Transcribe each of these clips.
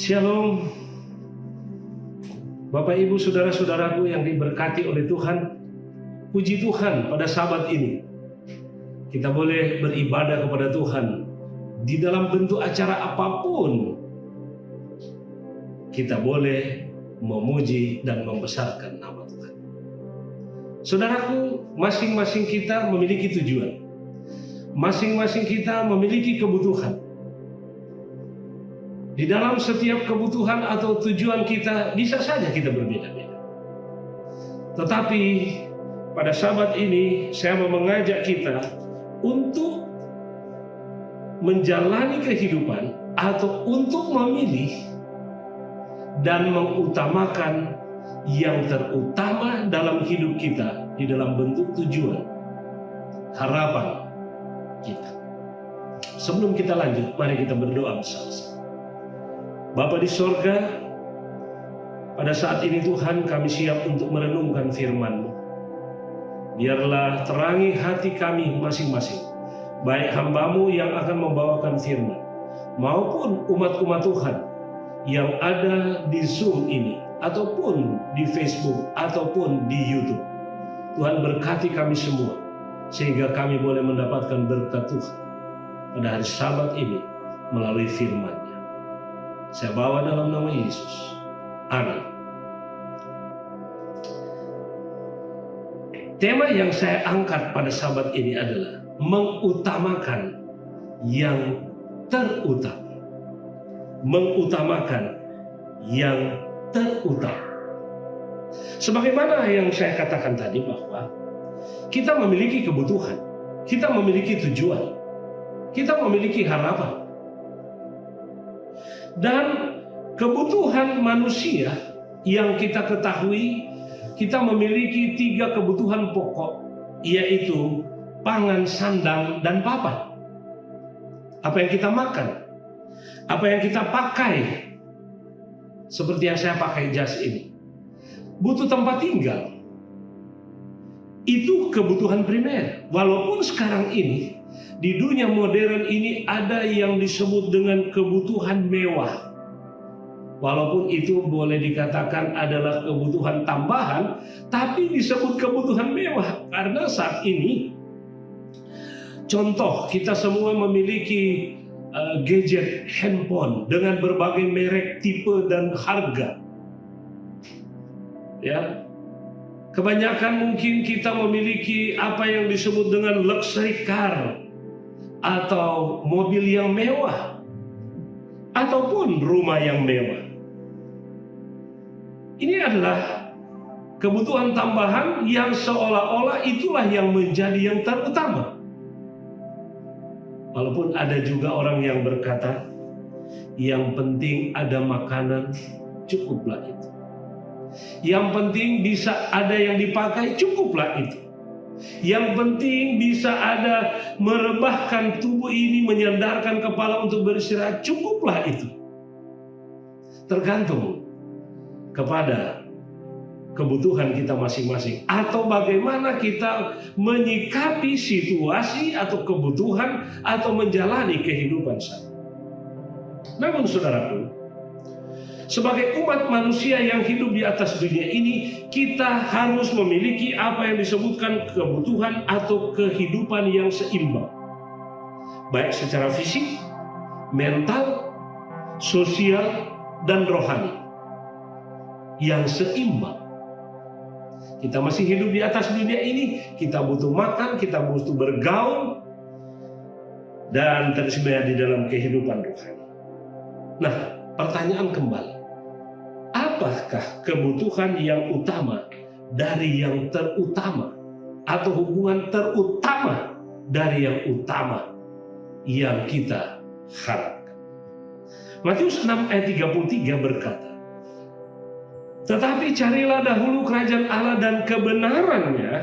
Shalom, Bapak Ibu Saudara-saudaraku yang diberkati oleh Tuhan. Puji Tuhan, pada Sabat ini kita boleh beribadah kepada Tuhan di dalam bentuk acara apapun. Kita boleh memuji dan membesarkan nama Tuhan. Saudaraku, masing-masing kita memiliki tujuan. Masing-masing kita memiliki kebutuhan. Di dalam setiap kebutuhan atau tujuan kita bisa saja kita berbeda-beda. Tetapi pada Sabat ini saya mau mengajak kita untuk menjalani kehidupan atau untuk memilih dan mengutamakan yang terutama dalam hidup kita di dalam bentuk tujuan, harapan kita. Sebelum kita lanjut, mari kita berdoa bersama-sama. Bapa di sorga, pada saat ini Tuhan kami siap untuk merenungkan firman-Mu. Biarlah terangi hati kami masing-masing, baik hamba-Mu yang akan membawakan firman, maupun umat-umat Tuhan yang ada di Zoom ini, ataupun di Facebook, ataupun di YouTube. Tuhan berkati kami semua, sehingga kami boleh mendapatkan berkat Tuhan pada hari Sabat ini melalui firman-Nya. Saya bawa dalam nama Yesus. Amin. Tema yang saya angkat pada Sabat ini adalah mengutamakan yang terutama. Mengutamakan yang terutama. Sebagaimana yang saya katakan tadi bahwa kita memiliki kebutuhan, kita memiliki tujuan, kita memiliki harapan. Dan kebutuhan manusia yang kita ketahui, kita memiliki 3 kebutuhan pokok, yaitu pangan, sandang, dan papan. Apa yang kita makan, apa yang kita pakai, seperti yang saya pakai jas ini, butuh tempat tinggal. Itu kebutuhan primer. Walaupun sekarang ini di dunia modern ini ada yang disebut dengan kebutuhan mewah. Walaupun itu boleh dikatakan adalah kebutuhan tambahan, tapi disebut kebutuhan mewah. Karena saat ini, contoh, kita semua memiliki gadget handphone dengan berbagai merek, tipe, dan harga. Ya, kebanyakan mungkin kita memiliki apa yang disebut dengan luxury car, atau mobil yang mewah, ataupun rumah yang mewah. Ini adalah kebutuhan tambahan yang seolah-olah itulah yang menjadi yang terutama. Walaupun ada juga orang yang berkata, yang penting ada makanan, cukuplah itu. Yang penting bisa ada yang dipakai, cukuplah itu. Yang penting bisa ada merebahkan tubuh ini, menyandarkan kepala untuk beristirahat, cukuplah itu. Tergantung kepada kebutuhan kita masing-masing, atau bagaimana kita menyikapi situasi atau kebutuhan atau menjalani kehidupan saat. Namun saudaraku, sebagai umat manusia yang hidup di atas dunia ini, kita harus memiliki apa yang disebutkan kebutuhan atau kehidupan yang seimbang. Baik secara fisik, mental, sosial, dan rohani. Yang seimbang. Kita masih hidup di atas dunia ini, kita butuh makan, kita butuh bergaul, dan tersedia di dalam kehidupan rohani. Nah, pertanyaan kembali. Apakah kebutuhan yang utama dari yang terutama, atau hubungan terutama dari yang utama yang kita harapkan? Matius 6 ayat 33 berkata, tetapi carilah dahulu kerajaan Allah dan kebenarannya,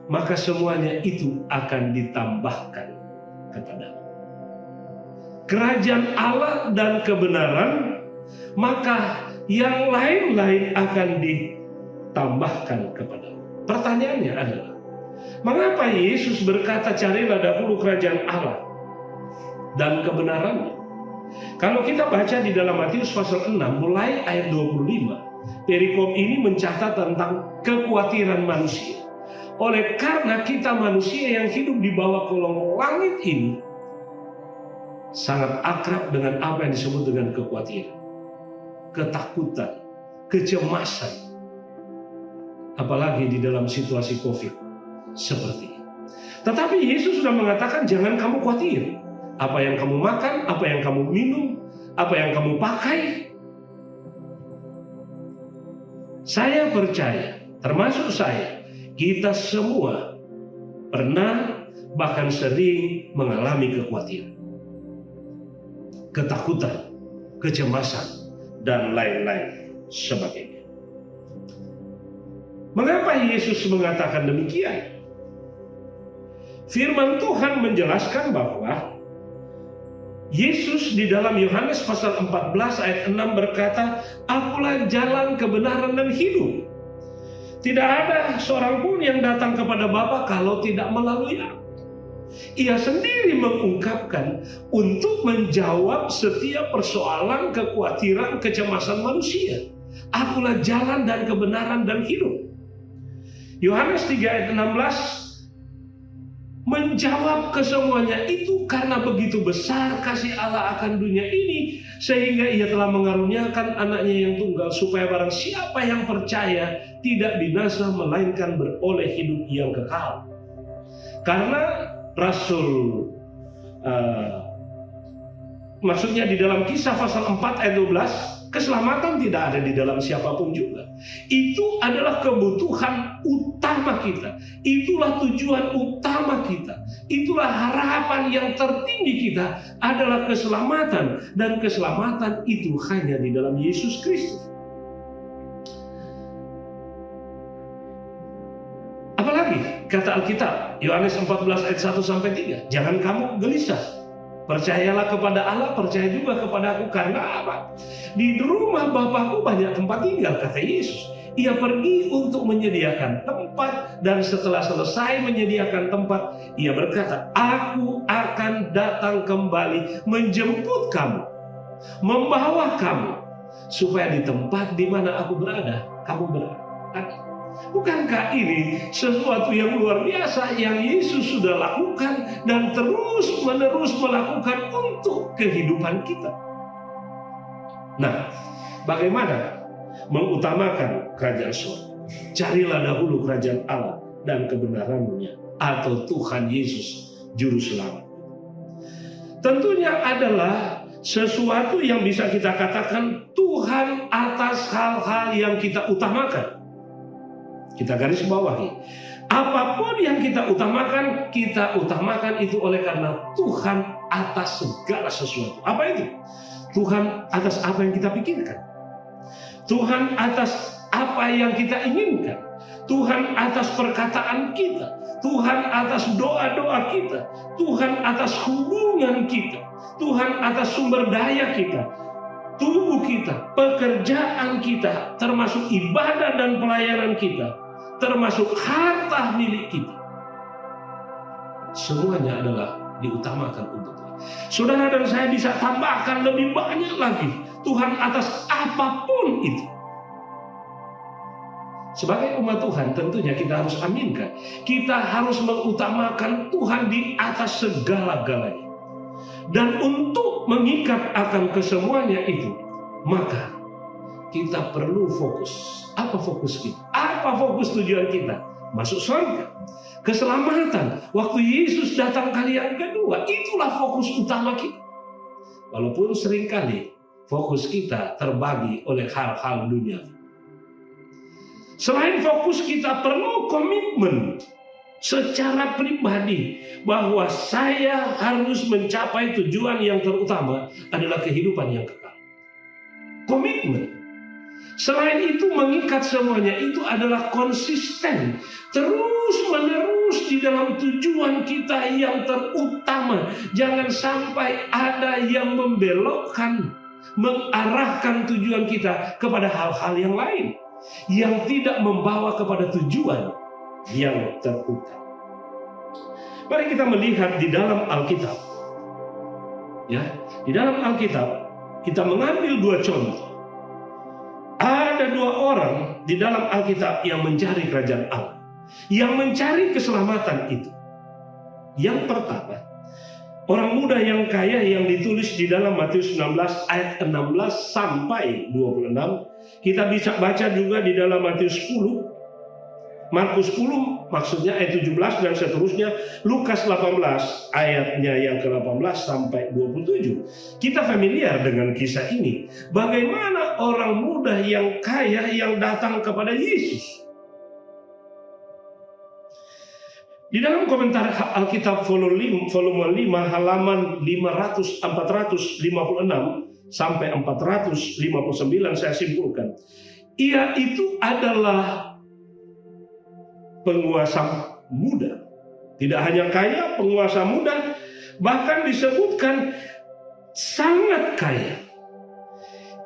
maka semuanya itu akan ditambahkan kepadamu. Kerajaan Allah dan kebenaran, maka yang lain-lain akan ditambahkan kepadamu. Pertanyaannya adalah, mengapa Yesus berkata carilah dahulu kerajaan Allah dan kebenarannya? Kalau kita baca di dalam Matius pasal 6 mulai ayat 25, perikop ini mencatat tentang kekhawatiran manusia. Oleh karena kita manusia yang hidup di bawah kolong langit ini sangat akrab dengan apa yang disebut dengan kekhawatiran, ketakutan, kecemasan. Apalagi di dalam situasi COVID seperti ini. Tetapi Yesus sudah mengatakan jangan kamu khawatir. Apa yang kamu makan, apa yang kamu minum, apa yang kamu pakai. Saya percaya, termasuk saya, kita semua pernah bahkan sering mengalami kekhawatiran, ketakutan, kecemasan, dan lain-lain sebagainya. Mengapa Yesus mengatakan demikian? Firman Tuhan menjelaskan bahwa Yesus di dalam Yohanes pasal 14 ayat 6 berkata, "Akulah jalan, kebenaran, dan hidup. Tidak ada seorang pun yang datang kepada Bapa kalau tidak melalui Aku." Ia sendiri mengungkapkan untuk menjawab setiap persoalan, kekhawatiran, kecemasan manusia. Akulah jalan dan kebenaran dan hidup. Yohanes 3 ayat 16 menjawab kesemuanya itu karena begitu besar kasih Allah akan dunia ini sehingga Ia telah mengaruniakan anaknya yang tunggal supaya barang siapa yang percaya tidak binasa melainkan beroleh hidup yang kekal. Karena Rasul maksudnya di dalam Kisah pasal 4 ayat 12, keselamatan tidak ada di dalam siapapun juga. Itu adalah kebutuhan utama kita. Itulah tujuan utama kita. Itulah harapan yang tertinggi kita adalah keselamatan. Dan keselamatan itu hanya di dalam Yesus Kristus. Apalagi kata Alkitab, Yohanes 14 ayat 1-3, jangan kamu gelisah. Percayalah kepada Allah, percaya juga kepada Aku. Karena apa? Di rumah Bapakku banyak tempat tinggal, kata Yesus. Ia pergi untuk menyediakan tempat, dan setelah selesai menyediakan tempat, Ia berkata, Aku akan datang kembali menjemput kamu, membawa kamu, supaya di tempat di mana Aku berada, kamu berada. Bukankah ini sesuatu yang luar biasa yang Yesus sudah lakukan dan terus-menerus melakukan untuk kehidupan kita? Nah, bagaimana mengutamakan kerajaan surga? Carilah dahulu kerajaan Allah dan kebenarannya, atau Tuhan Yesus Juru Selamat. Tentunya adalah sesuatu yang bisa kita katakan Tuhan atas hal-hal yang kita utamakan. Kita garis bawahi, apapun yang kita utamakan itu oleh karena Tuhan atas segala sesuatu. Apa itu? Tuhan atas apa yang kita pikirkan, Tuhan atas apa yang kita inginkan, Tuhan atas perkataan kita, Tuhan atas doa-doa kita, Tuhan atas hubungan kita, Tuhan atas sumber daya kita, tubuh kita, pekerjaan kita, termasuk ibadah dan pelayanan kita, termasuk harta milik kita. Semuanya adalah diutamakan untuk Tuhan. Saudara dan saya bisa tambahkan lebih banyak lagi. Tuhan atas apapun itu. Sebagai umat Tuhan tentunya kita harus aminkan. Kita harus mengutamakan Tuhan di atas segala-galanya. Dan untuk mengikat akan kesemuanya itu, maka kita perlu fokus. Apa fokus kita? Apa fokus tujuan kita? Masuk surga, keselamatan. Waktu Yesus datang kali yang kedua, itulah fokus utama kita. Walaupun seringkali fokus kita terbagi oleh hal-hal dunia. Selain fokus, kita perlu komitmen secara pribadi bahwa saya harus mencapai tujuan yang terutama adalah kehidupan yang kekal. Komitmen. Selain itu, mengikat semuanya itu adalah konsisten, terus-menerus di dalam tujuan kita yang terutama. Jangan sampai ada yang membelokkan, mengarahkan tujuan kita kepada hal-hal yang lain yang tidak membawa kepada tujuan yang terutama. Mari kita melihat di dalam Alkitab. Ya, Di dalam Alkitab kita mengambil dua contoh. Ada dua orang di dalam Alkitab yang mencari kerajaan Allah, yang mencari keselamatan itu. Yang pertama, orang muda yang kaya yang ditulis di dalam Matius 19 ayat 16 sampai 26. Kita bisa baca juga di dalam Matius 10, Markus 10 maksudnya ayat 17 dan seterusnya, Lukas 18 ayatnya yang ke-18 sampai 27. Kita familiar dengan kisah ini. Bagaimana orang muda yang kaya yang datang kepada Yesus. Di dalam komentar Alkitab volume 5 halaman 456 sampai 459 saya simpulkan. Ia itu adalah penguasa muda. Tidak hanya kaya, penguasa muda, bahkan disebutkan sangat kaya.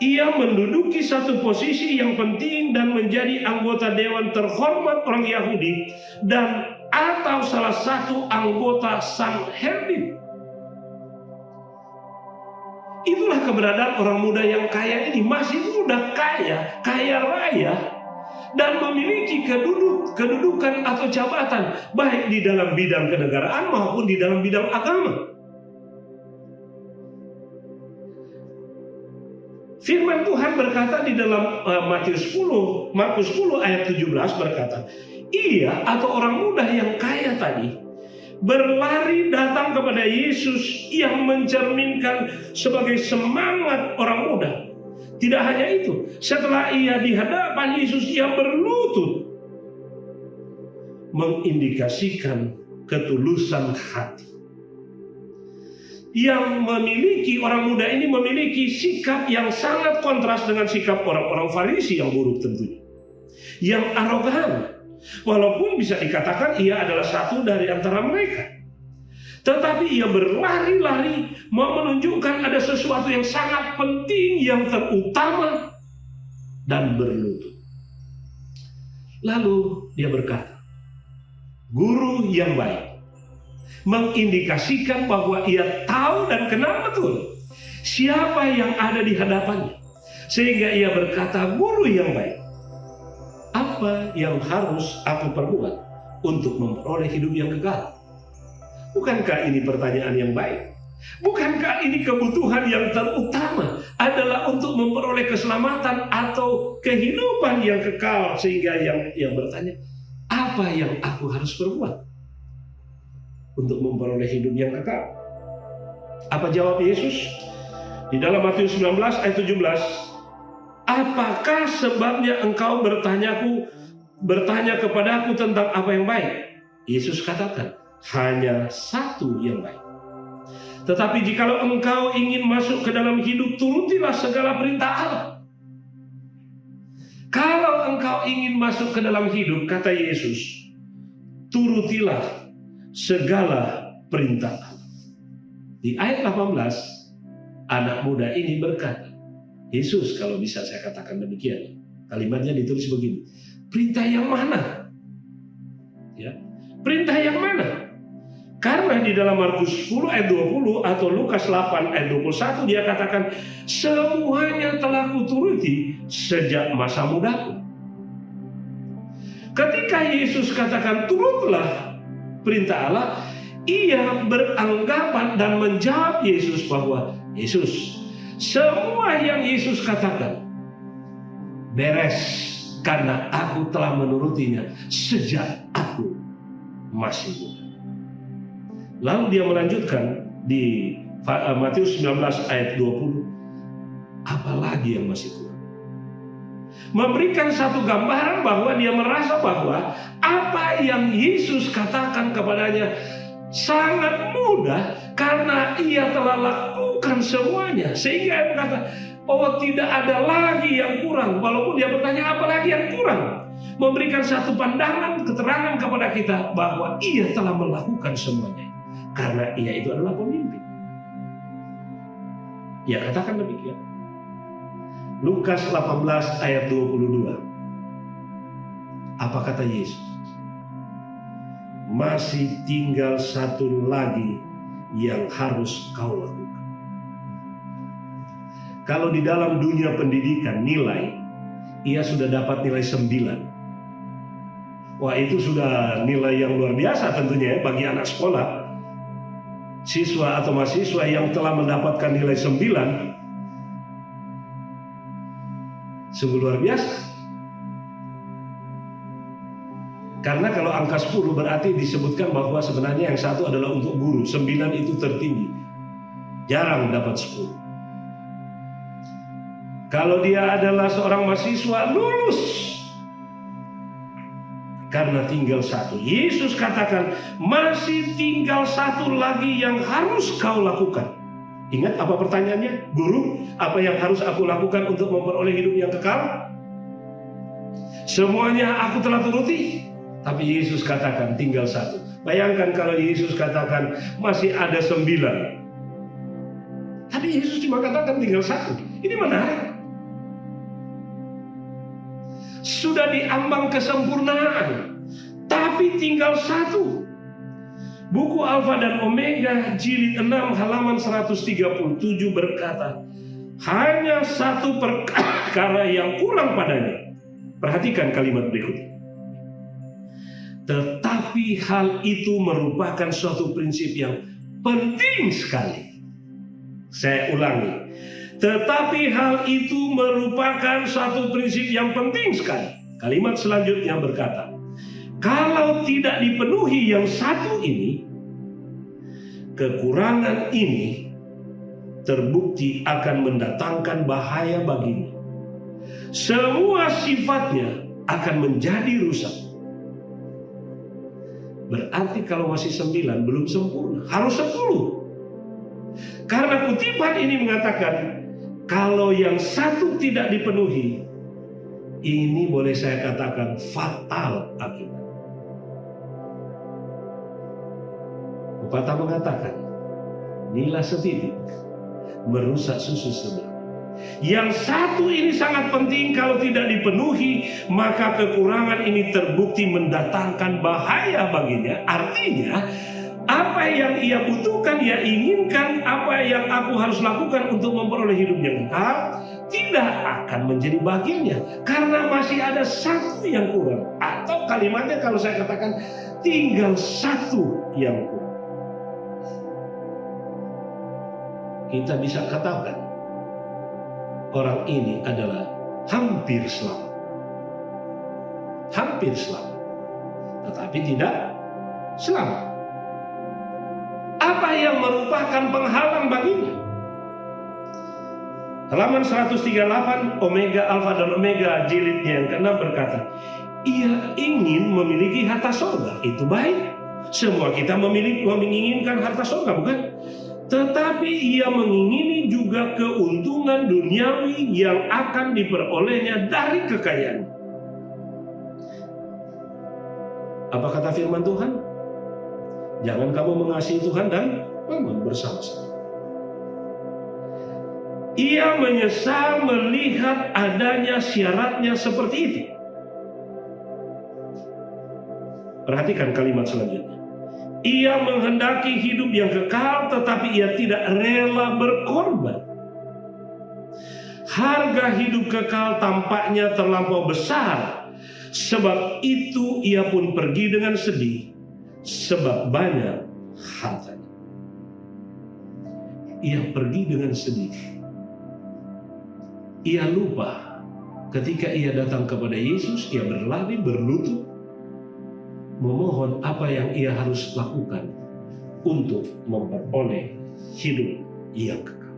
Ia menduduki satu posisi yang penting dan menjadi anggota dewan terhormat orang Yahudi dan atau salah satu anggota Sanhedrin. Itulah keberadaan orang muda yang kaya ini. Masih muda, kaya, kaya raya, dan memiliki kedudukan atau jabatan baik di dalam bidang kenegaraan maupun di dalam bidang agama. Firman Tuhan berkata di dalam Markus 10 ayat 17 berkata, ia atau orang muda yang kaya tadi berlari datang kepada Yesus yang mencerminkan sebagai semangat orang muda. Tidak hanya itu, setelah ia di hadapan Yesus, ia berlutut, mengindikasikan ketulusan hati. Yang memiliki orang muda ini memiliki sikap yang sangat kontras dengan sikap orang-orang Farisi yang buruk tentunya, yang arogan. Walaupun bisa dikatakan ia adalah satu dari antara mereka, tetapi ia berlari-lari mau menunjukkan ada sesuatu yang sangat penting, yang terutama, dan berlutut. Lalu dia berkata, guru yang baik, mengindikasikan bahwa ia tahu dan kenal betul siapa yang ada di hadapannya. Sehingga ia berkata, guru yang baik, apa yang harus aku perbuat untuk memperoleh hidup yang kekal? Bukankah ini pertanyaan yang baik? Bukankah ini kebutuhan yang terutama adalah untuk memperoleh keselamatan atau kehidupan yang kekal? Sehingga yang bertanya, apa yang aku harus perbuat untuk memperoleh hidup yang kekal? Apa jawab Yesus? Di dalam Matius 19 ayat 17, apakah sebabnya engkau bertanya kepadaku tentang apa yang baik? Yesus katakan, hanya satu yang baik. Tetapi jikalau engkau ingin masuk ke dalam hidup, turutilah segala perintah Allah. Kalau engkau ingin masuk ke dalam hidup, kata Yesus, turutilah segala perintah Allah. Di ayat 18, anak muda ini berkata, Yesus, kalau bisa saya katakan demikian, kalimatnya ditulis begini, perintah yang mana? Ya, perintah yang mana? Karena di dalam Markus 10 ayat 20 atau Lukas 8 ayat 21 dia katakan, semuanya telah kuturuti sejak masa mudaku. Ketika Yesus katakan turutlah perintah Allah, ia beranggapan dan menjawab Yesus bahwa Yesus, semua yang Yesus katakan beres karena aku telah menurutinya sejak aku masih muda. Lalu dia melanjutkan di Matius 19 ayat 20, apalagi yang masih kurang? Memberikan satu gambaran bahwa dia merasa bahwa apa yang Yesus katakan kepadanya sangat mudah karena ia telah lakukan semuanya. Sehingga dia berkata, oh tidak ada lagi yang kurang. Walaupun dia bertanya apa lagi yang kurang, memberikan satu pandangan, keterangan kepada kita bahwa ia telah melakukan semuanya. Karena ia itu adalah pemimpin. Ia katakan demikian. Lukas 18 ayat 22. Apa kata Yesus? Masih tinggal satu lagi yang harus kau lakukan. Kalau di dalam dunia pendidikan nilai, ia sudah dapat nilai 9. Wah, itu sudah nilai yang luar biasa tentunya ya, bagi anak sekolah. Siswa atau mahasiswa yang telah mendapatkan nilai 9 sungguh luar biasa. Karena kalau angka 10 berarti disebutkan bahwa sebenarnya yang satu adalah untuk guru, 9 itu tertinggi. Jarang dapat 10. Kalau dia adalah seorang mahasiswa, lulus karena tinggal 1. Yesus katakan, masih tinggal 1 lagi yang harus kau lakukan. Ingat apa pertanyaannya? Guru, apa yang harus aku lakukan untuk memperoleh hidup yang kekal? Semuanya aku telah turuti. Tapi Yesus katakan tinggal 1. Bayangkan kalau Yesus katakan masih ada 9. Tapi Yesus cuma katakan tinggal 1. Ini menarik. Sudah diambang kesempurnaan, tapi tinggal 1. Buku Alfa dan Omega jilid 6 halaman 137 berkata, hanya 1 perkara yang kurang padanya. Perhatikan kalimat berikutnya. Tetapi hal itu merupakan suatu prinsip yang penting sekali. Saya ulangi. Tetapi hal itu merupakan suatu prinsip yang penting sekali. Kalimat selanjutnya berkata, kalau tidak dipenuhi yang 1 ini, kekurangan ini terbukti akan mendatangkan bahaya baginya. Semua sifatnya akan menjadi rusak. Berarti kalau masih 9 belum sempurna, harus 10. Karena kutipan ini mengatakan, kalau yang 1 tidak dipenuhi, ini boleh saya katakan fatal akibat. Pepatah mengatakan, nila setitik merusak susu sebelah. Yang 1 ini sangat penting, kalau tidak dipenuhi, maka kekurangan ini terbukti mendatangkan bahaya baginya. Artinya, apa yang ia butuhkan, ia inginkan, apa yang aku harus lakukan untuk memperoleh hidup yang kekal, tidak akan menjadi bagiannya. Karena masih ada 1 yang kurang. Atau kalimatnya kalau saya katakan, tinggal 1 yang kurang. Kita bisa katakan, orang ini adalah hampir selamat. Hampir selamat. Tetapi tidak selamat. Apa yang merupakan penghalang baginya? Halaman 138, Omega, Alfa dan Omega jilidnya yang ke-6 berkata, ia ingin memiliki harta sorga. Itu baik. Semua kita menginginkan harta sorga, bukan? Tetapi ia mengingini juga keuntungan duniawi yang akan diperolehnya dari kekayaan. Apa kata firman Tuhan? Jangan kamu mengasihi Tuhan dan Mammon bersama-sama. Ia menyesal melihat adanya syaratnya seperti itu. Perhatikan kalimat selanjutnya. Ia menghendaki hidup yang kekal, tetapi ia tidak rela berkorban. Harga hidup kekal tampaknya terlampau besar. Sebab itu ia pun pergi dengan sedih, sebab banyak hartanya. Ia pergi dengan sedih. Ia lupa ketika ia datang kepada Yesus, ia berlari berlutut, memohon apa yang ia harus lakukan untuk memperoleh hidup yang kekal.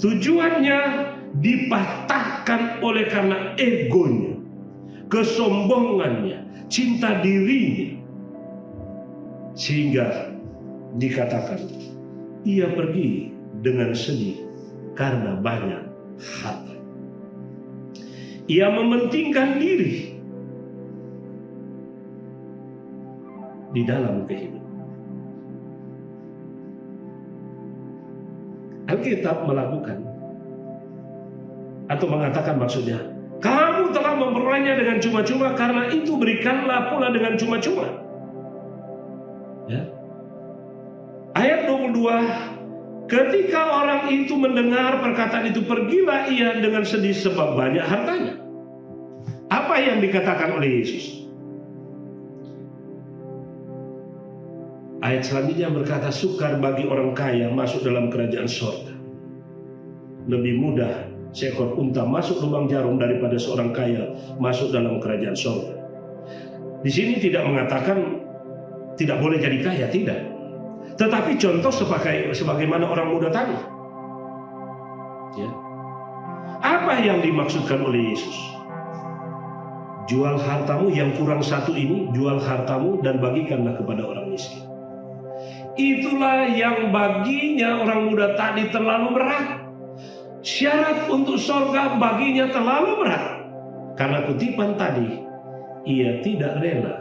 Tujuannya dipatahkan oleh karena egonya, kesombongannya, cinta dirinya, sehingga dikatakan ia pergi dengan sedih karena banyak harta. Ia mementingkan diri di dalam kehidupan. Alkitab melakukan atau mengatakan maksudnya, kamu telah memperolehnya dengan cuma-cuma, karena itu berikanlah pula dengan cuma-cuma. Ya. Ayat 22, Ketika orang itu mendengar perkataan itu, pergilah ia dengan sedih sebab banyak hartanya. Apa yang dikatakan oleh Yesus? Ayat selanjutnya berkata, sukar bagi orang kaya masuk dalam kerajaan sorga. Lebih mudah seekor unta masuk lubang jarum daripada seorang kaya masuk dalam kerajaan sorga. Di sini tidak mengatakan tidak boleh jadi kaya, tidak. Tetapi contoh sebagaimana orang muda tadi. Ya. Apa yang dimaksudkan oleh Yesus? Jual hartamu yang kurang satu ini, jual hartamu dan bagikanlah kepada orang miskin. Itulah yang baginya orang muda tadi terlalu berat. Syarat untuk sorga baginya terlalu berat. Karena kutipan tadi, ia tidak rela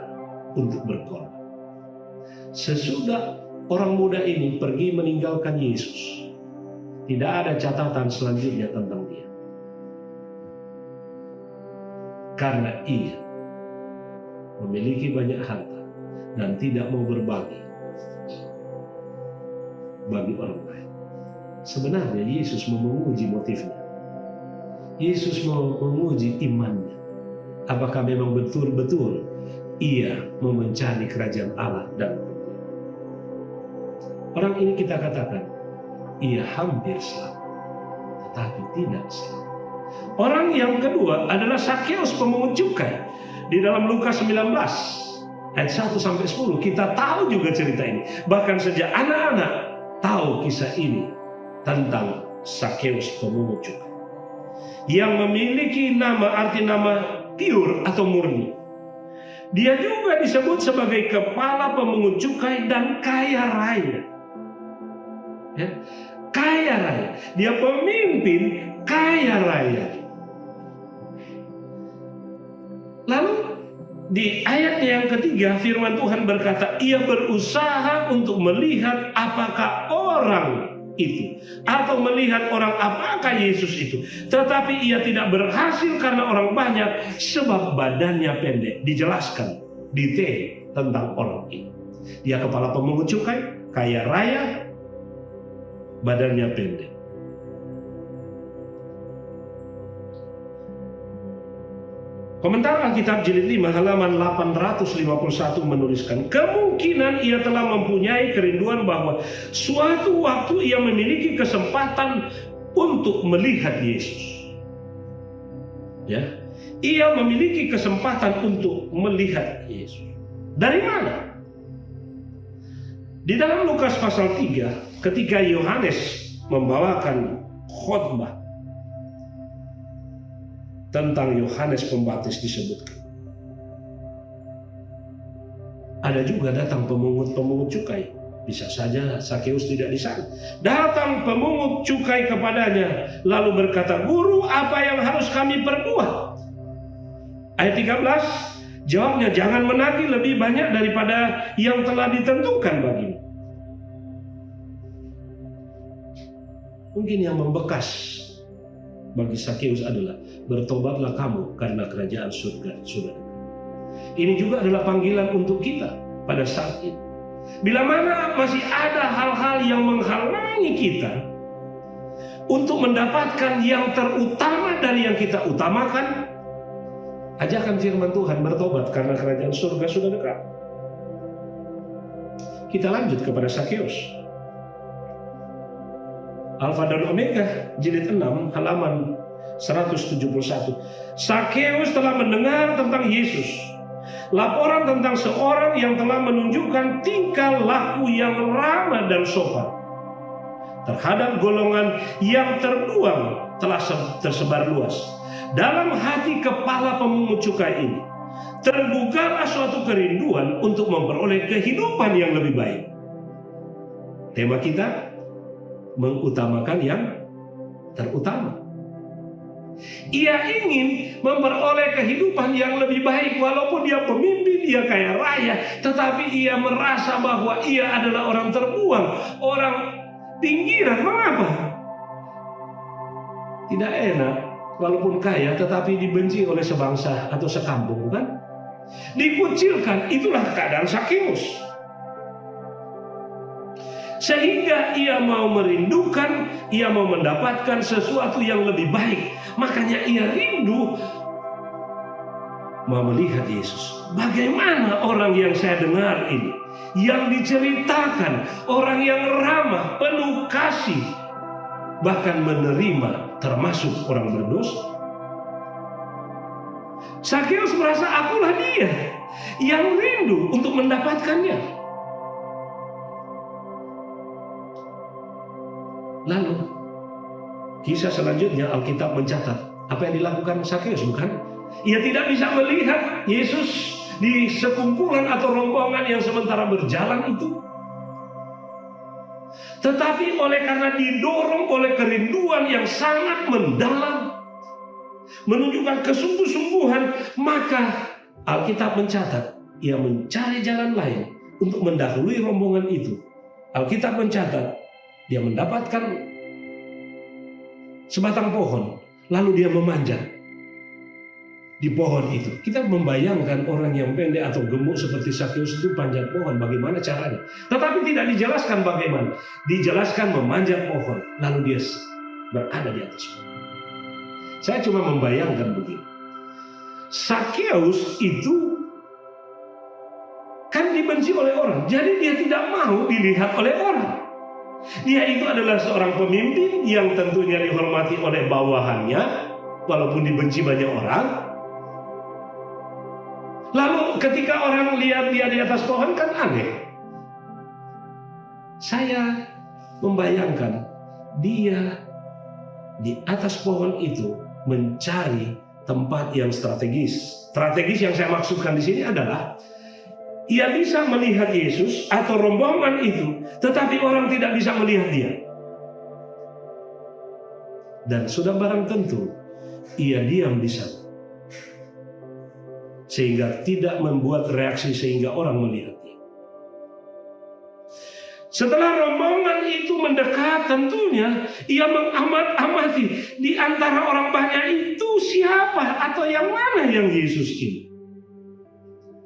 untuk berkorban. Sesudah orang muda ini pergi meninggalkan Yesus, tidak ada catatan selanjutnya tentang dia. Karena ia memiliki banyak harta dan tidak mau berbagi bagi orang lain. Sebenarnya Yesus mau menguji motifnya. Yesus mau menguji imannya. Apakah memang betul-betul ia mau mencari kerajaan Allah dan orang ini kita katakan, ia hampir selamat, tetapi tidak selamat. Orang yang kedua adalah Sakeus pemungut cukai. Di dalam Lukas 19, ayat 1-10, kita tahu juga cerita ini. Bahkan sejak anak-anak tahu kisah ini tentang Sakeus pemungut cukai. Yang memiliki arti nama pure atau murni. Dia juga disebut sebagai kepala pemungut cukai dan kaya raya. Ya, kaya raya. Dia pemimpin kaya raya. Lalu di ayat yang ketiga firman Tuhan berkata, ia berusaha untuk melihat apakah orang itu, atau melihat orang apakah Yesus itu. Tetapi ia tidak berhasil karena orang banyak, sebab badannya pendek. Dijelaskan detail tentang orang ini. Dia kepala pemungut cukai, kaya raya, badannya pendek. Komentar Alkitab jilid 5 halaman 851 menuliskan, kemungkinan ia telah mempunyai kerinduan bahwa suatu waktu ia memiliki kesempatan untuk melihat Yesus. Ya, ia memiliki kesempatan untuk melihat Yesus. Dari mana? Di dalam Lukas pasal 3, ketika Yohanes membawakan khotbah tentang Yohanes Pembaptis disebutkan, ada juga datang pemungut cukai. Bisa saja Sakeus tidak di sana. Datang pemungut cukai kepadanya lalu berkata, guru, apa yang harus kami perbuat? Ayat 13, jawabnya, jangan menagih lebih banyak daripada yang telah ditentukan bagimu. Mungkin yang membekas bagi Sakeus adalah, bertobatlah kamu karena kerajaan surga sudah dekat. Ini juga adalah panggilan untuk kita pada saat ini. Bila mana masih ada hal-hal yang menghalangi kita untuk mendapatkan yang terutama dari yang kita utamakan, ajakan firman Tuhan, bertobat karena kerajaan surga sudah dekat. Kita lanjut kepada Sakeus. Alfa dan Omega jilid 6 halaman 171. Sakeus telah mendengar tentang Yesus, laporan tentang seorang yang telah menunjukkan tingkah laku yang ramah dan sopan terhadap golongan yang terbuang telah tersebar luas. Dalam hati kepala pemungut cukai ini terbukalah suatu kerinduan untuk memperoleh kehidupan yang lebih baik. Tema kita, mengutamakan yang terutama. Ia ingin memperoleh kehidupan yang lebih baik, walaupun dia pemimpin, dia kaya raya, tetapi ia merasa bahwa ia adalah orang terbuang, orang pinggiran. Mengapa? Tidak enak walaupun kaya tetapi dibenci oleh sebangsa atau sekampung, bukan? Dikucilkan. Itulah keadaan Sakeus. Sehingga ia mau merindukan, ia mau mendapatkan sesuatu yang lebih baik. Makanya ia rindu mau melihat Yesus. Bagaimana orang yang saya dengar ini, yang diceritakan, orang yang ramah, penuh kasih, bahkan menerima termasuk orang berdosa. Sakeus merasa akulah dia yang rindu untuk mendapatkannya. Lalu kisah selanjutnya Alkitab mencatat apa yang dilakukan Sakeus, bukan? Ia tidak bisa melihat Yesus di sekumpulan atau rombongan yang sementara berjalan itu. Tetapi karena didorong oleh kerinduan yang sangat mendalam, menunjukkan kesungguh-sungguhan, maka Alkitab mencatat ia mencari jalan lain untuk mendahului rombongan itu. Alkitab mencatat dia mendapatkan sebatang pohon, lalu dia memanjat di pohon itu. Kita membayangkan orang yang pendek atau gemuk seperti Sakeus itu panjat pohon, bagaimana caranya? Tetapi tidak dijelaskan bagaimana. Dijelaskan memanjat pohon, lalu dia berada di atas pohon. Saya cuma membayangkan begini. Sakeus itu kan dibenci oleh orang, jadi dia tidak mau dilihat oleh orang. Dia itu adalah seorang pemimpin yang tentunya dihormati oleh bawahannya, walaupun dibenci banyak orang. Lalu ketika orang lihat dia di atas pohon kan aneh. Saya membayangkan dia di atas pohon itu mencari tempat yang strategis. Strategis yang saya maksudkan di sini adalah ia bisa melihat Yesus atau rombongan itu, tetapi orang tidak bisa melihat dia. Dan sudah barang tentu ia diam di sana, sehingga tidak membuat reaksi sehingga orang melihatnya. Setelah rombongan itu mendekat, tentunya ia mengamati di antara orang banyak itu siapa atau yang mana yang Yesus ini.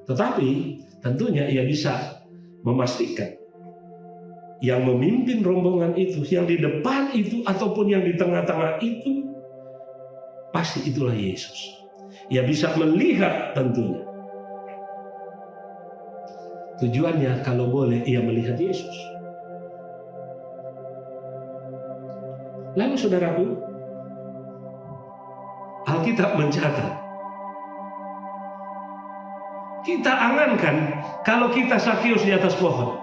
Tetapi tentunya ia bisa memastikan yang memimpin rombongan itu, yang di depan itu ataupun yang di tengah-tengah itu, pasti itulah Yesus. Ia bisa melihat tentunya. Tujuannya kalau boleh ia melihat Yesus. Lalu saudaraku, Alkitab mencatat, kita angankan kalau kita Sakeus di atas pohon.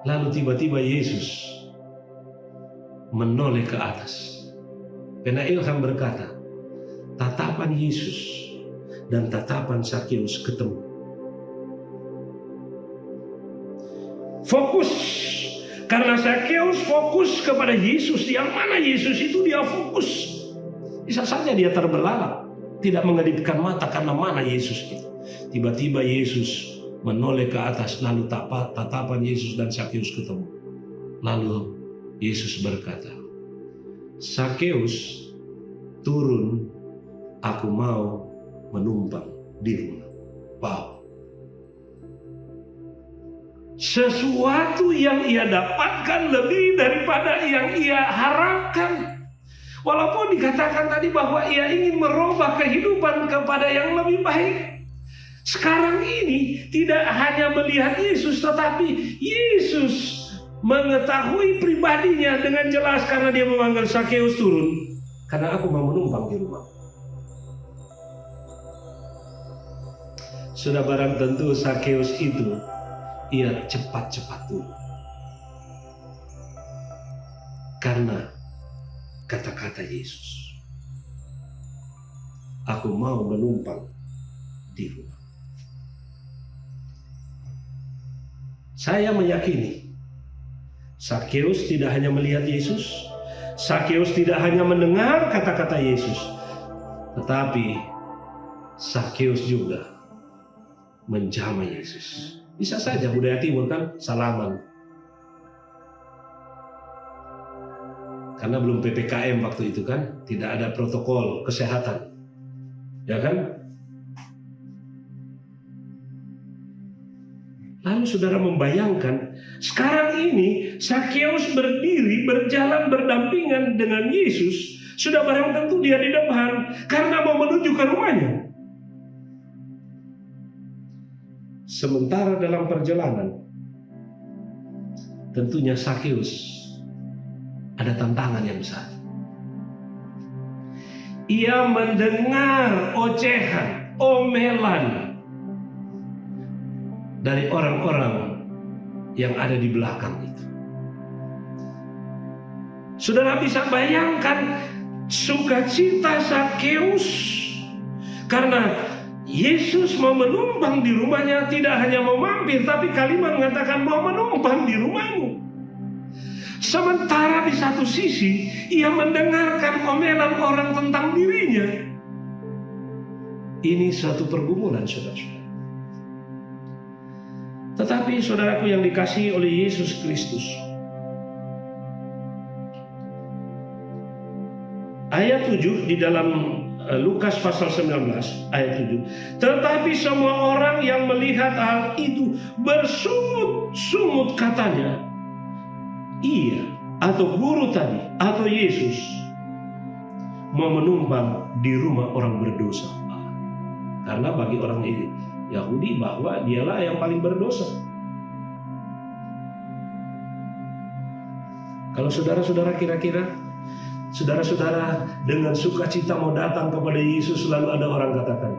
Lalu tiba-tiba Yesus menoleh ke atas. Penailham berkata, tatapan Yesus dan tatapan Sakeus ketemu. Fokus, karena Sakeus fokus kepada Yesus. Yang mana Yesus itu dia fokus. Bisa saja dia terbelalak, tidak mengedipkan mata karena mana Yesus itu. Tiba-tiba Yesus menoleh ke atas, lalu tatapan Yesus dan Sakeus ketemu. Lalu Yesus berkata, Sakeus, turun, aku mau menumpang di rumah. Wow. Sesuatu yang ia dapatkan lebih daripada yang ia harapkan. Walaupun dikatakan tadi bahwa ia ingin merubah kehidupan kepada yang lebih baik. Sekarang ini tidak hanya melihat Yesus, tetapi Yesus mengetahui pribadinya dengan jelas karena dia memanggil Sakeus, turun, karena aku mau menumpang di rumah. Sudah barang tentu Sakeus itu ia cepat-cepat turun. Karena kata-kata Yesus, aku mau menumpang di rumah. Saya meyakini Sakeus tidak hanya melihat Yesus, Sakeus tidak hanya mendengar kata-kata Yesus, tetapi Sakeus juga menjamah Yesus. Bisa saja budaya timur kan, salaman. Karena belum PPKM waktu itu kan, tidak ada protokol kesehatan, ya kan? Lalu saudara membayangkan, sekarang ini Zakheus berdiri, berjalan berdampingan dengan Yesus. Sudah barang tentu dia di depan, karena mau menuju ke rumahnya. Sementara dalam perjalanan, tentunya Zakheus ada tantangan yang besar. Ia mendengar ocehan, omelan dari orang-orang yang ada di belakang itu. Saudara bisa bayangkan sukacita Zakheus karena Yesus mau menumpang di rumahnya, tidak hanya mau mampir, tapi kalimat mengatakan mau menumpang di rumahmu. Sementara di satu sisi ia mendengarkan omelan orang tentang dirinya. Ini suatu pergumulan, saudara-saudara. Tetapi saudaraku yang dikasihi oleh Yesus Kristus, ayat 7 di dalam Lukas pasal 19 ayat 7. Tetapi semua orang yang melihat hal itu bersungut-sungut katanya, ia atau guru tadi atau Yesus mau menumpang di rumah orang berdosa. Karena bagi orang Yahudi bahwa dialah yang paling berdosa. Kalau saudara-saudara kira-kira saudara-saudara dengan sukacita mau datang kepada Yesus, lalu ada orang katakan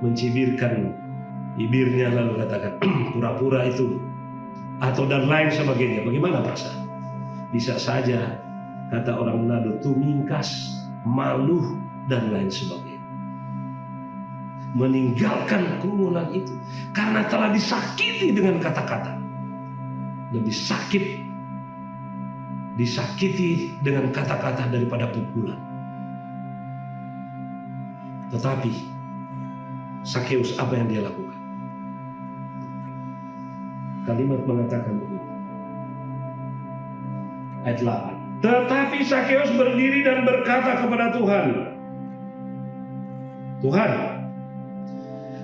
mencibirkan bibirnya, lalu katakan pura-pura itu atau dan lain sebagainya, bagaimana perasaan? Bisa saja kata orang Manado tumingkas, malu dan lain sebagainya. Meninggalkan kerumunan itu karena telah disakiti dengan kata-kata. Lebih sakit disakiti dengan kata-kata daripada pukulan. Tetapi Zakheus apa yang dia lakukan? Kalimat mengatakan begini, ayat 8. Tetapi Zakheus berdiri dan berkata kepada Tuhan, Tuhan,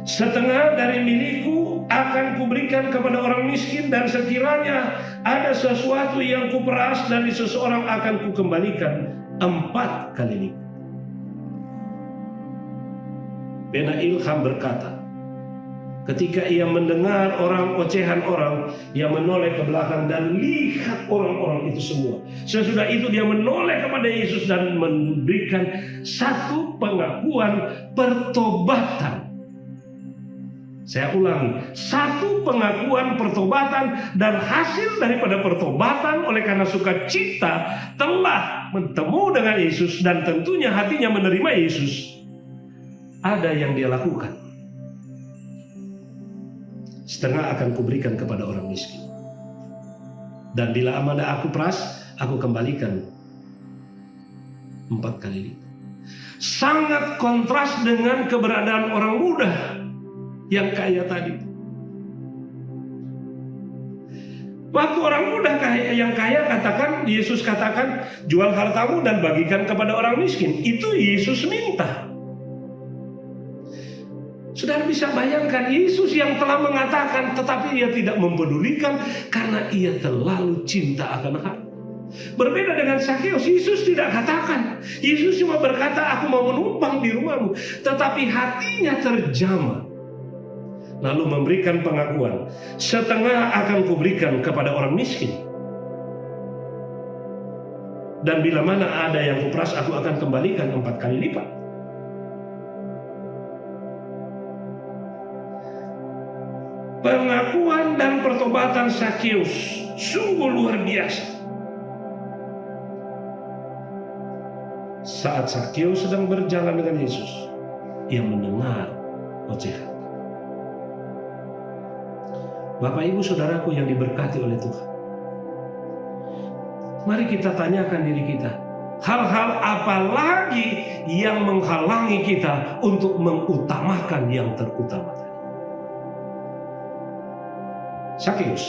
setengah dari milikku akan kuberikan kepada orang miskin, dan sekiranya ada sesuatu yang kuperas dari seseorang akan kukembalikan 4 kali lipat. Bena Ilham berkata, ketika ia mendengar orang ocehan orang, ia menoleh ke belakang dan lihat orang-orang itu semua. Sesudah itu dia menoleh kepada Yesus dan memberikan satu pengakuan pertobatan. Saya ulangi, satu pengakuan pertobatan, dan hasil daripada pertobatan oleh karena sukacita telah bertemu dengan Yesus dan tentunya hatinya menerima Yesus. Ada yang dia lakukan. Setengah akan kuberikan kepada orang miskin. Dan bila amanda aku peras, aku kembalikan 4 kali lipat. Sangat kontras dengan keberadaan orang muda yang kaya tadi. Waktu orang muda yang kaya katakan, Yesus katakan, jual hartamu dan bagikan kepada orang miskin. Itu Yesus minta. Saudara bisa bayangkan Yesus yang telah mengatakan, tetapi ia tidak mempedulikan karena ia terlalu cinta akan harta. Berbeda dengan Zakheus, Yesus tidak katakan. Yesus cuma berkata, aku mau menumpang di rumahmu. Tetapi hatinya terjamah. Lalu memberikan pengakuan, setengah akan kuberikan kepada orang miskin. Dan bila mana ada yang kuperas, aku akan kembalikan 4 kali lipat. Pengakuan dan pertobatan Zakheus sungguh luar biasa. Saat Zakheus sedang berjalan dengan Yesus, ia mendengar ocehan. Bapak ibu saudaraku yang diberkati oleh Tuhan, mari kita tanyakan diri kita, hal-hal apa lagi yang menghalangi kita untuk mengutamakan yang terutama tadi? Zakheus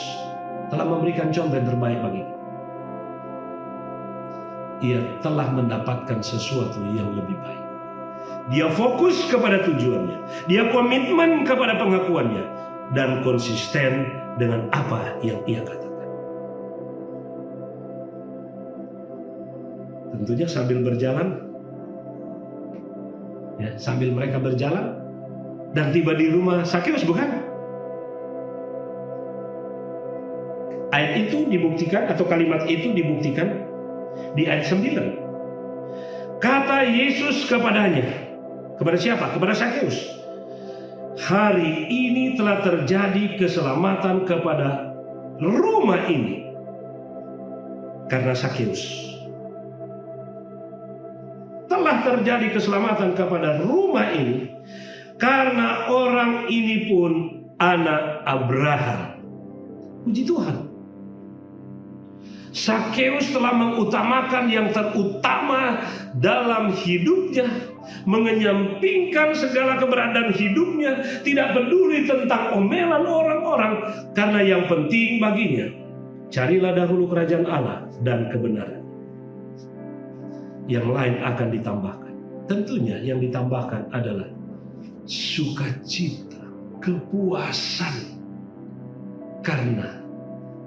telah memberikan contoh yang terbaik bagi kita. Ia telah mendapatkan sesuatu yang lebih baik. Dia fokus kepada tujuannya. Dia komitmen kepada pengakuannya. dan konsisten dengan apa yang ia katakan. Tentunya sambil berjalan, ya, sambil mereka berjalan dan tiba di rumah Sakeus, bukan? Ayat itu dibuktikan, atau kalimat itu dibuktikan di ayat 9. Kata Yesus kepadanya, kepada siapa? Kepada Sakeus. Hari ini telah terjadi keselamatan kepada rumah ini karena Sakeus. Telah terjadi keselamatan kepada rumah ini karena orang ini pun anak Abraham. Puji Tuhan. Sakeus telah mengutamakan yang terutama dalam hidupnya, mengenyampingkan segala keberadaan hidupnya, tidak peduli tentang omelan orang-orang, karena yang penting baginya, carilah dahulu kerajaan Allah dan kebenaran. Yang lain akan ditambahkan. Tentunya yang ditambahkan adalah sukacita, kepuasan, karena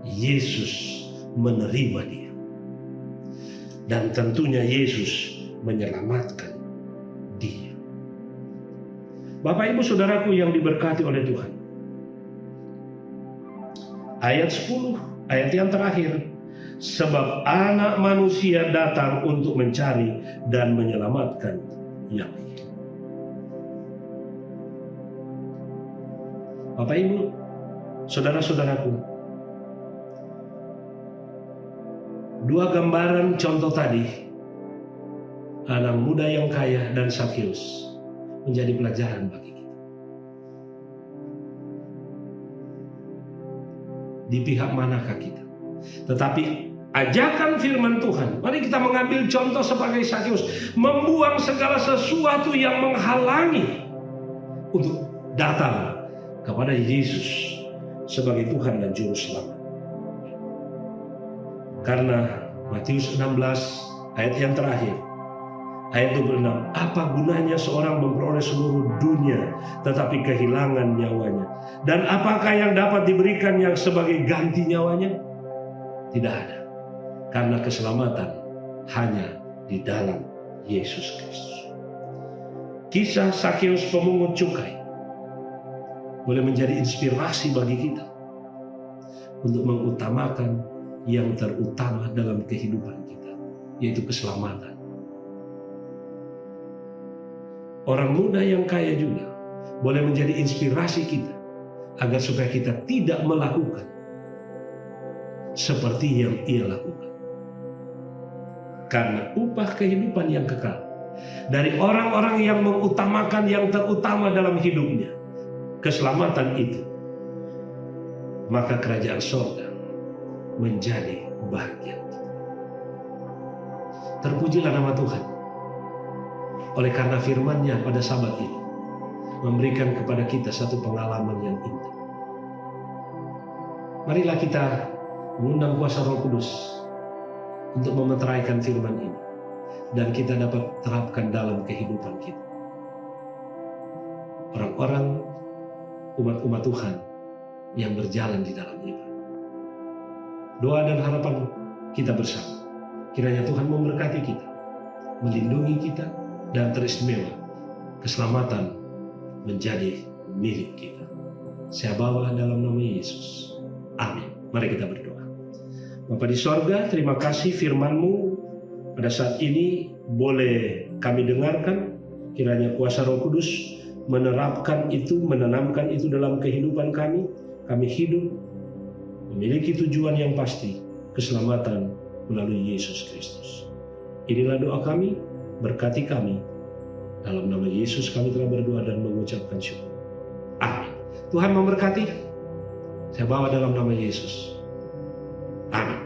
Yesus menerima dia. Dan tentunya Yesus menyelamatkan dia. Bapak ibu saudaraku yang diberkati oleh Tuhan. Ayat 10, ayat yang terakhir. Sebab anak manusia datang untuk mencari dan menyelamatkan yang hilang. Bapak ibu, saudara-saudaraku, dua gambaran contoh tadi, anak muda yang kaya dan Sakeus, menjadi pelajaran bagi kita. Di pihak manakah kita? Tetapi ajakan firman Tuhan, mari kita mengambil contoh sebagai Sakeus, membuang segala sesuatu yang menghalangi untuk datang kepada Yesus sebagai Tuhan dan Juru Selamat. Karena Matius 16 ayat yang terakhir, ayat 26, apa gunanya seorang memperoleh seluruh dunia tetapi kehilangan nyawanya? Dan apakah yang dapat diberikan yang sebagai ganti nyawanya? Tidak ada. Karena keselamatan hanya di dalam Yesus Kristus. Kisah Sakeus pemungut cukai boleh menjadi inspirasi bagi kita untuk mengutamakan yang terutama dalam kehidupan kita, yaitu keselamatan. Orang muda yang kaya juga boleh menjadi inspirasi kita agar supaya kita tidak melakukan seperti yang ia lakukan. Karena upah kehidupan yang kekal dari orang-orang yang mengutamakan yang terutama dalam hidupnya, keselamatan itu, maka kerajaan surga menjadi bahagia. Terpujilah nama Tuhan. Oleh karena firman-Nya pada Sabat ini memberikan kepada kita satu pengalaman yang indah. Marilah kita mengundang kuasa Roh Kudus untuk memeteraikan firman ini dan kita dapat terapkan dalam kehidupan kita. Orang-orang umat-umat Tuhan yang berjalan di dalam iman. Doa dan harapan kita bersama. Kiranya Tuhan memberkati kita, melindungi kita, dan teristimewa keselamatan menjadi milik kita. Saya bawa dalam nama Yesus. Amin. Mari kita berdoa. Bapa di sorga, terima kasih firman-Mu pada saat ini boleh kami dengarkan. Kiranya kuasa Roh Kudus menerapkan itu, menanamkan itu dalam kehidupan kami. Kami hidup memiliki tujuan yang pasti, keselamatan melalui Yesus Kristus. Inilah doa kami, berkati kami. Dalam nama Yesus kami telah berdoa dan mengucapkan syukur. Amin. Tuhan memberkati. Saya bawa dalam nama Yesus. Amin.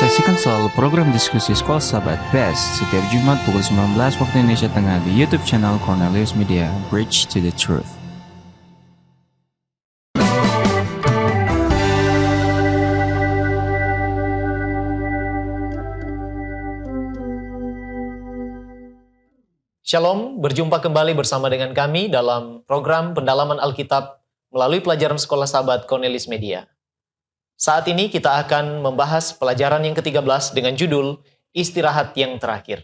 Saksikan selalu program diskusi Sekolah Sahabat Best setiap Jumat pukul 19 waktu Indonesia Tengah di YouTube channel Cornelius Media, Bridge to the Truth. Shalom, berjumpa kembali bersama dengan kami dalam program pendalaman Alkitab melalui pelajaran Sekolah Sahabat Cornelius Media. Saat ini kita akan membahas pelajaran yang ke-13 dengan judul Istirahat yang Terakhir.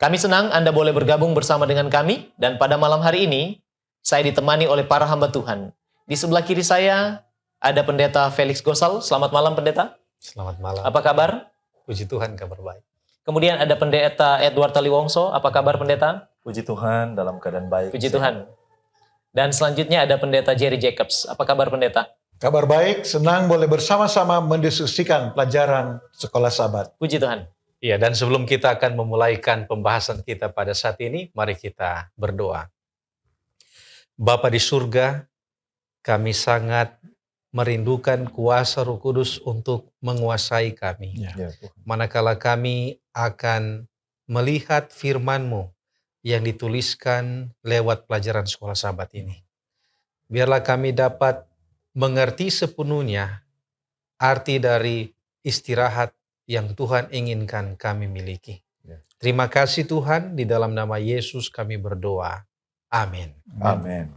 Kami senang Anda boleh bergabung bersama dengan kami, dan pada malam hari ini saya ditemani oleh para hamba Tuhan. Di sebelah kiri saya ada Pendeta Felix Gosal. Selamat malam, Pendeta. Selamat malam. Apa kabar? Puji Tuhan, kabar baik. Kemudian ada Pendeta Edward Taliwongso. Apa kabar, Pendeta? Puji Tuhan, dalam keadaan baik. Puji Tuhan. Dan selanjutnya ada Pendeta Jerry Jacobs. Apa kabar, Pendeta? Kabar baik, senang boleh bersama-sama mendiskusikan pelajaran Sekolah Sahabat. Puji Tuhan. Iya, dan sebelum kita akan memulaikan pembahasan kita pada saat ini, mari kita berdoa. Bapa di surga, kami sangat merindukan kuasa Roh Kudus untuk menguasai kami. Ya. Manakala kami akan melihat firman-Mu yang dituliskan lewat pelajaran Sekolah Sahabat ini. Biarlah kami dapat mengerti sepenuhnya arti dari istirahat yang Tuhan inginkan kami miliki. Ya. Terima kasih Tuhan, di dalam nama Yesus kami berdoa. Amin. Amin.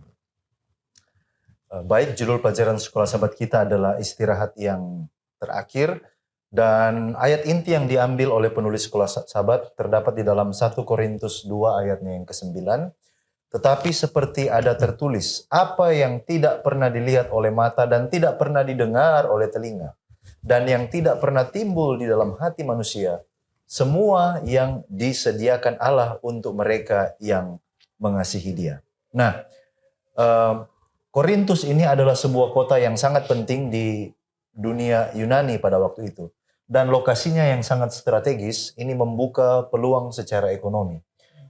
Baik, judul pelajaran Sekolah Sahabat kita adalah Istirahat yang Terakhir. Dan ayat inti yang diambil oleh penulis Sekolah Sahabat terdapat di dalam 1 Korintus 2 ayatnya yang ke-9. Tetapi seperti ada tertulis, apa yang tidak pernah dilihat oleh mata dan tidak pernah didengar oleh telinga, dan yang tidak pernah timbul di dalam hati manusia, semua yang disediakan Allah untuk mereka yang mengasihi Dia. Nah, Korintus ini adalah sebuah kota yang sangat penting di dunia Yunani pada waktu itu. dan lokasinya yang sangat strategis ini membuka peluang secara ekonomi.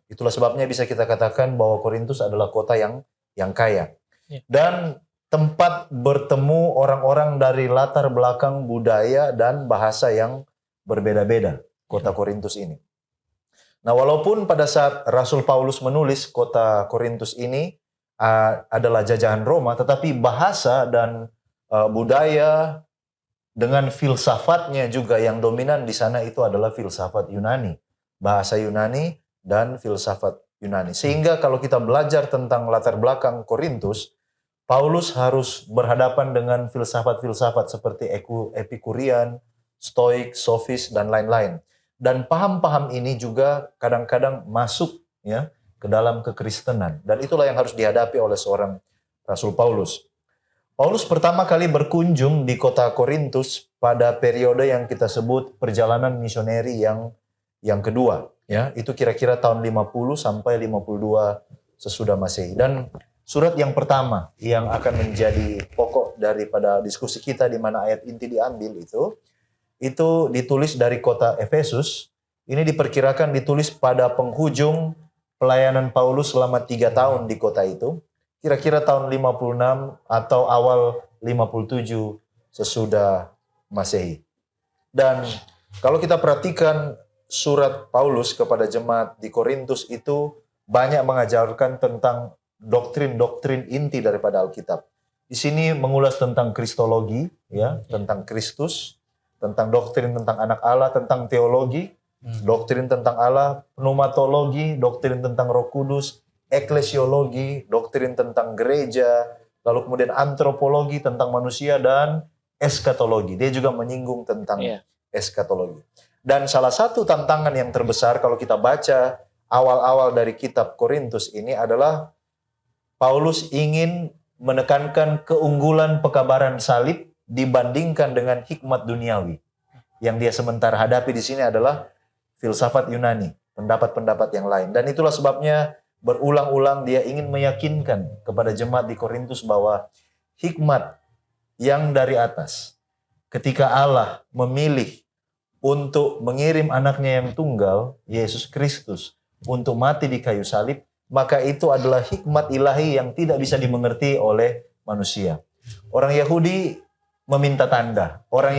Itulah sebabnya bisa kita katakan bahwa Korintus adalah kota yang kaya. Ya. Dan tempat bertemu orang-orang dari latar belakang budaya dan bahasa yang berbeda-beda, kota Korintus ini. Nah, walaupun pada saat Rasul Paulus menulis kota Korintus ini adalah jajahan Roma, tetapi bahasa dan budaya dengan filsafatnya juga yang dominan di sana itu adalah filsafat Yunani, bahasa Yunani dan filsafat Yunani. Sehingga kalau kita belajar tentang latar belakang Korintus, Paulus harus berhadapan dengan filsafat-filsafat seperti Epikurian, Stoik, Sofis, dan lain-lain. Dan paham-paham ini juga kadang-kadang masuk ya ke dalam kekristenan. Dan itulah yang harus dihadapi oleh seorang Rasul Paulus. Paulus pertama kali berkunjung di kota Korintus pada periode yang kita sebut perjalanan misioneri yang kedua. Ya, itu kira-kira tahun 50 sampai 52 sesudah Masehi. Dan surat yang pertama yang akan menjadi pokok daripada diskusi kita di mana ayat inti diambil itu ditulis dari kota Efesus. Ini diperkirakan ditulis pada penghujung pelayanan Paulus selama 3 tahun di kota itu. Kira-kira tahun 56 atau awal 57 sesudah Masehi. Dan kalau kita perhatikan surat Paulus kepada jemaat di Korintus itu banyak mengajarkan tentang doktrin-doktrin inti daripada Alkitab. Di sini mengulas tentang kristologi, ya, tentang Kristus, tentang doktrin tentang anak Allah, tentang teologi, doktrin tentang Allah, pneumatologi, doktrin tentang Roh Kudus, eklesiologi, doktrin tentang gereja, lalu kemudian antropologi tentang manusia, dan eskatologi. Dia juga menyinggung tentang eskatologi. Dan salah satu tantangan yang terbesar kalau kita baca awal-awal dari kitab Korintus ini adalah Paulus ingin menekankan keunggulan pekabaran salib dibandingkan dengan hikmat duniawi. Yang dia sementara hadapi di sini adalah filsafat Yunani, pendapat-pendapat yang lain. Dan itulah sebabnya berulang-ulang dia ingin meyakinkan kepada jemaat di Korintus bahwa hikmat yang dari atas, ketika Allah memilih untuk mengirim anaknya yang tunggal, Yesus Kristus, untuk mati di kayu salib, maka itu adalah hikmat ilahi yang tidak bisa dimengerti oleh manusia. Orang Yahudi meminta tanda, orang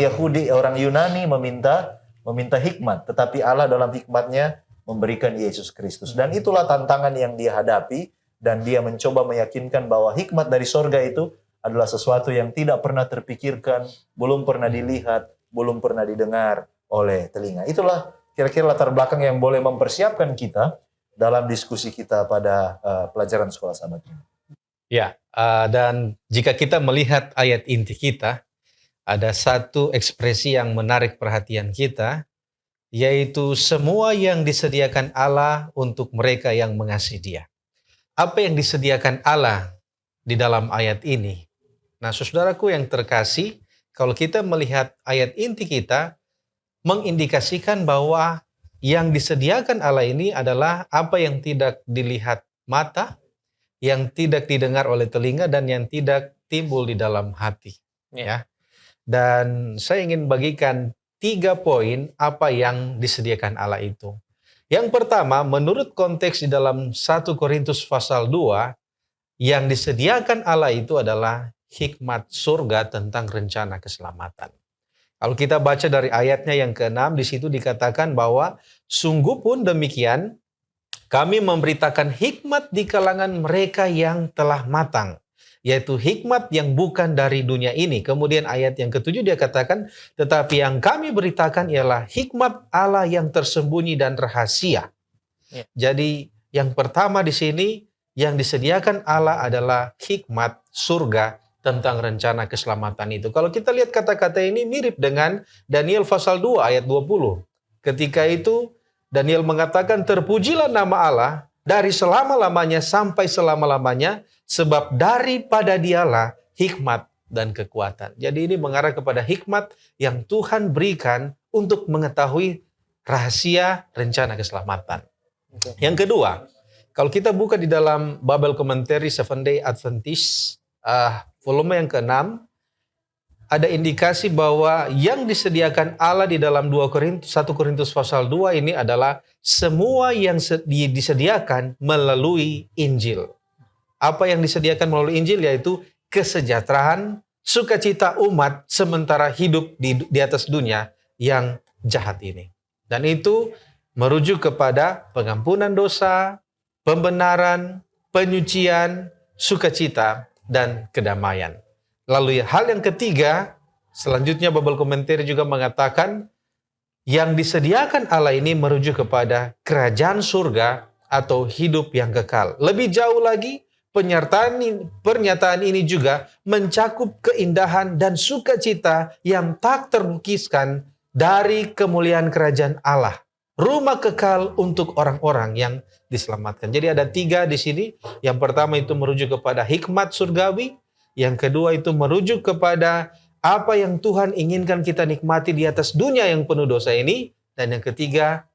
Yunani meminta hikmat, tetapi Allah dalam hikmatnya memberikan Yesus Kristus. Dan itulah tantangan yang dia hadapi, dan dia mencoba meyakinkan bahwa hikmat dari sorga itu adalah sesuatu yang tidak pernah terpikirkan, belum pernah dilihat, belum pernah didengar oleh telinga. Itulah kira-kira latar belakang yang boleh mempersiapkan kita dalam diskusi kita pada pelajaran sekolah sahabat ini. Ya, dan jika kita melihat ayat inti kita, ada satu ekspresi yang menarik perhatian kita, yaitu semua yang disediakan Allah untuk mereka yang mengasihi Dia. Apa yang disediakan Allah di dalam ayat ini? Nah, saudaraku yang terkasih, kalau kita melihat ayat inti kita, mengindikasikan bahwa yang disediakan Allah ini adalah apa yang tidak dilihat mata, yang tidak didengar oleh telinga, dan yang tidak timbul di dalam hati. Ya. Dan saya ingin bagikan 3 poin apa yang disediakan Allah itu. Yang pertama, menurut konteks di dalam 1 Korintus pasal 2, yang disediakan Allah itu adalah hikmat surga tentang rencana keselamatan. Kalau kita baca dari ayatnya yang ke-6, di situ dikatakan bahwa sungguh pun demikian, kami memberitakan hikmat di kalangan mereka yang telah matang, yaitu hikmat yang bukan dari dunia ini. Kemudian ayat yang ke-7 dia katakan, tetapi yang kami beritakan ialah hikmat Allah yang tersembunyi dan rahasia. Jadi yang pertama di sini, yang disediakan Allah adalah hikmat surga tentang rencana keselamatan itu. Kalau kita lihat kata-kata ini mirip dengan Daniel pasal 2 ayat 20. Ketika itu Daniel mengatakan, terpujilah nama Allah dari selama-lamanya sampai selama-lamanya, sebab daripada Dialah hikmat dan kekuatan. Jadi ini mengarah kepada hikmat yang Tuhan berikan untuk mengetahui rahasia rencana keselamatan. Yang kedua, kalau kita buka di dalam Bible Commentary Seventh Day Adventist, volume yang ke-6, ada indikasi bahwa yang disediakan Allah di dalam 1 Korintus pasal 2 ini adalah semua yang disediakan melalui Injil. Apa yang disediakan melalui Injil yaitu kesejahteraan, sukacita umat sementara hidup di atas dunia yang jahat ini. Dan itu merujuk kepada pengampunan dosa, pembenaran, penyucian, sukacita, dan kedamaian. Lalu hal yang ketiga, selanjutnya Bible Commentary juga mengatakan yang disediakan Allah ini merujuk kepada kerajaan surga atau hidup yang kekal. Lebih jauh lagi, pernyataan ini juga mencakup keindahan dan sukacita yang tak terlukiskan dari kemuliaan kerajaan Allah. Rumah kekal untuk orang-orang yang diselamatkan. Jadi ada 3 di sini. Yang pertama itu merujuk kepada hikmat surgawi. Yang kedua itu merujuk kepada apa yang Tuhan inginkan kita nikmati di atas dunia yang penuh dosa ini. Dan yang ketiga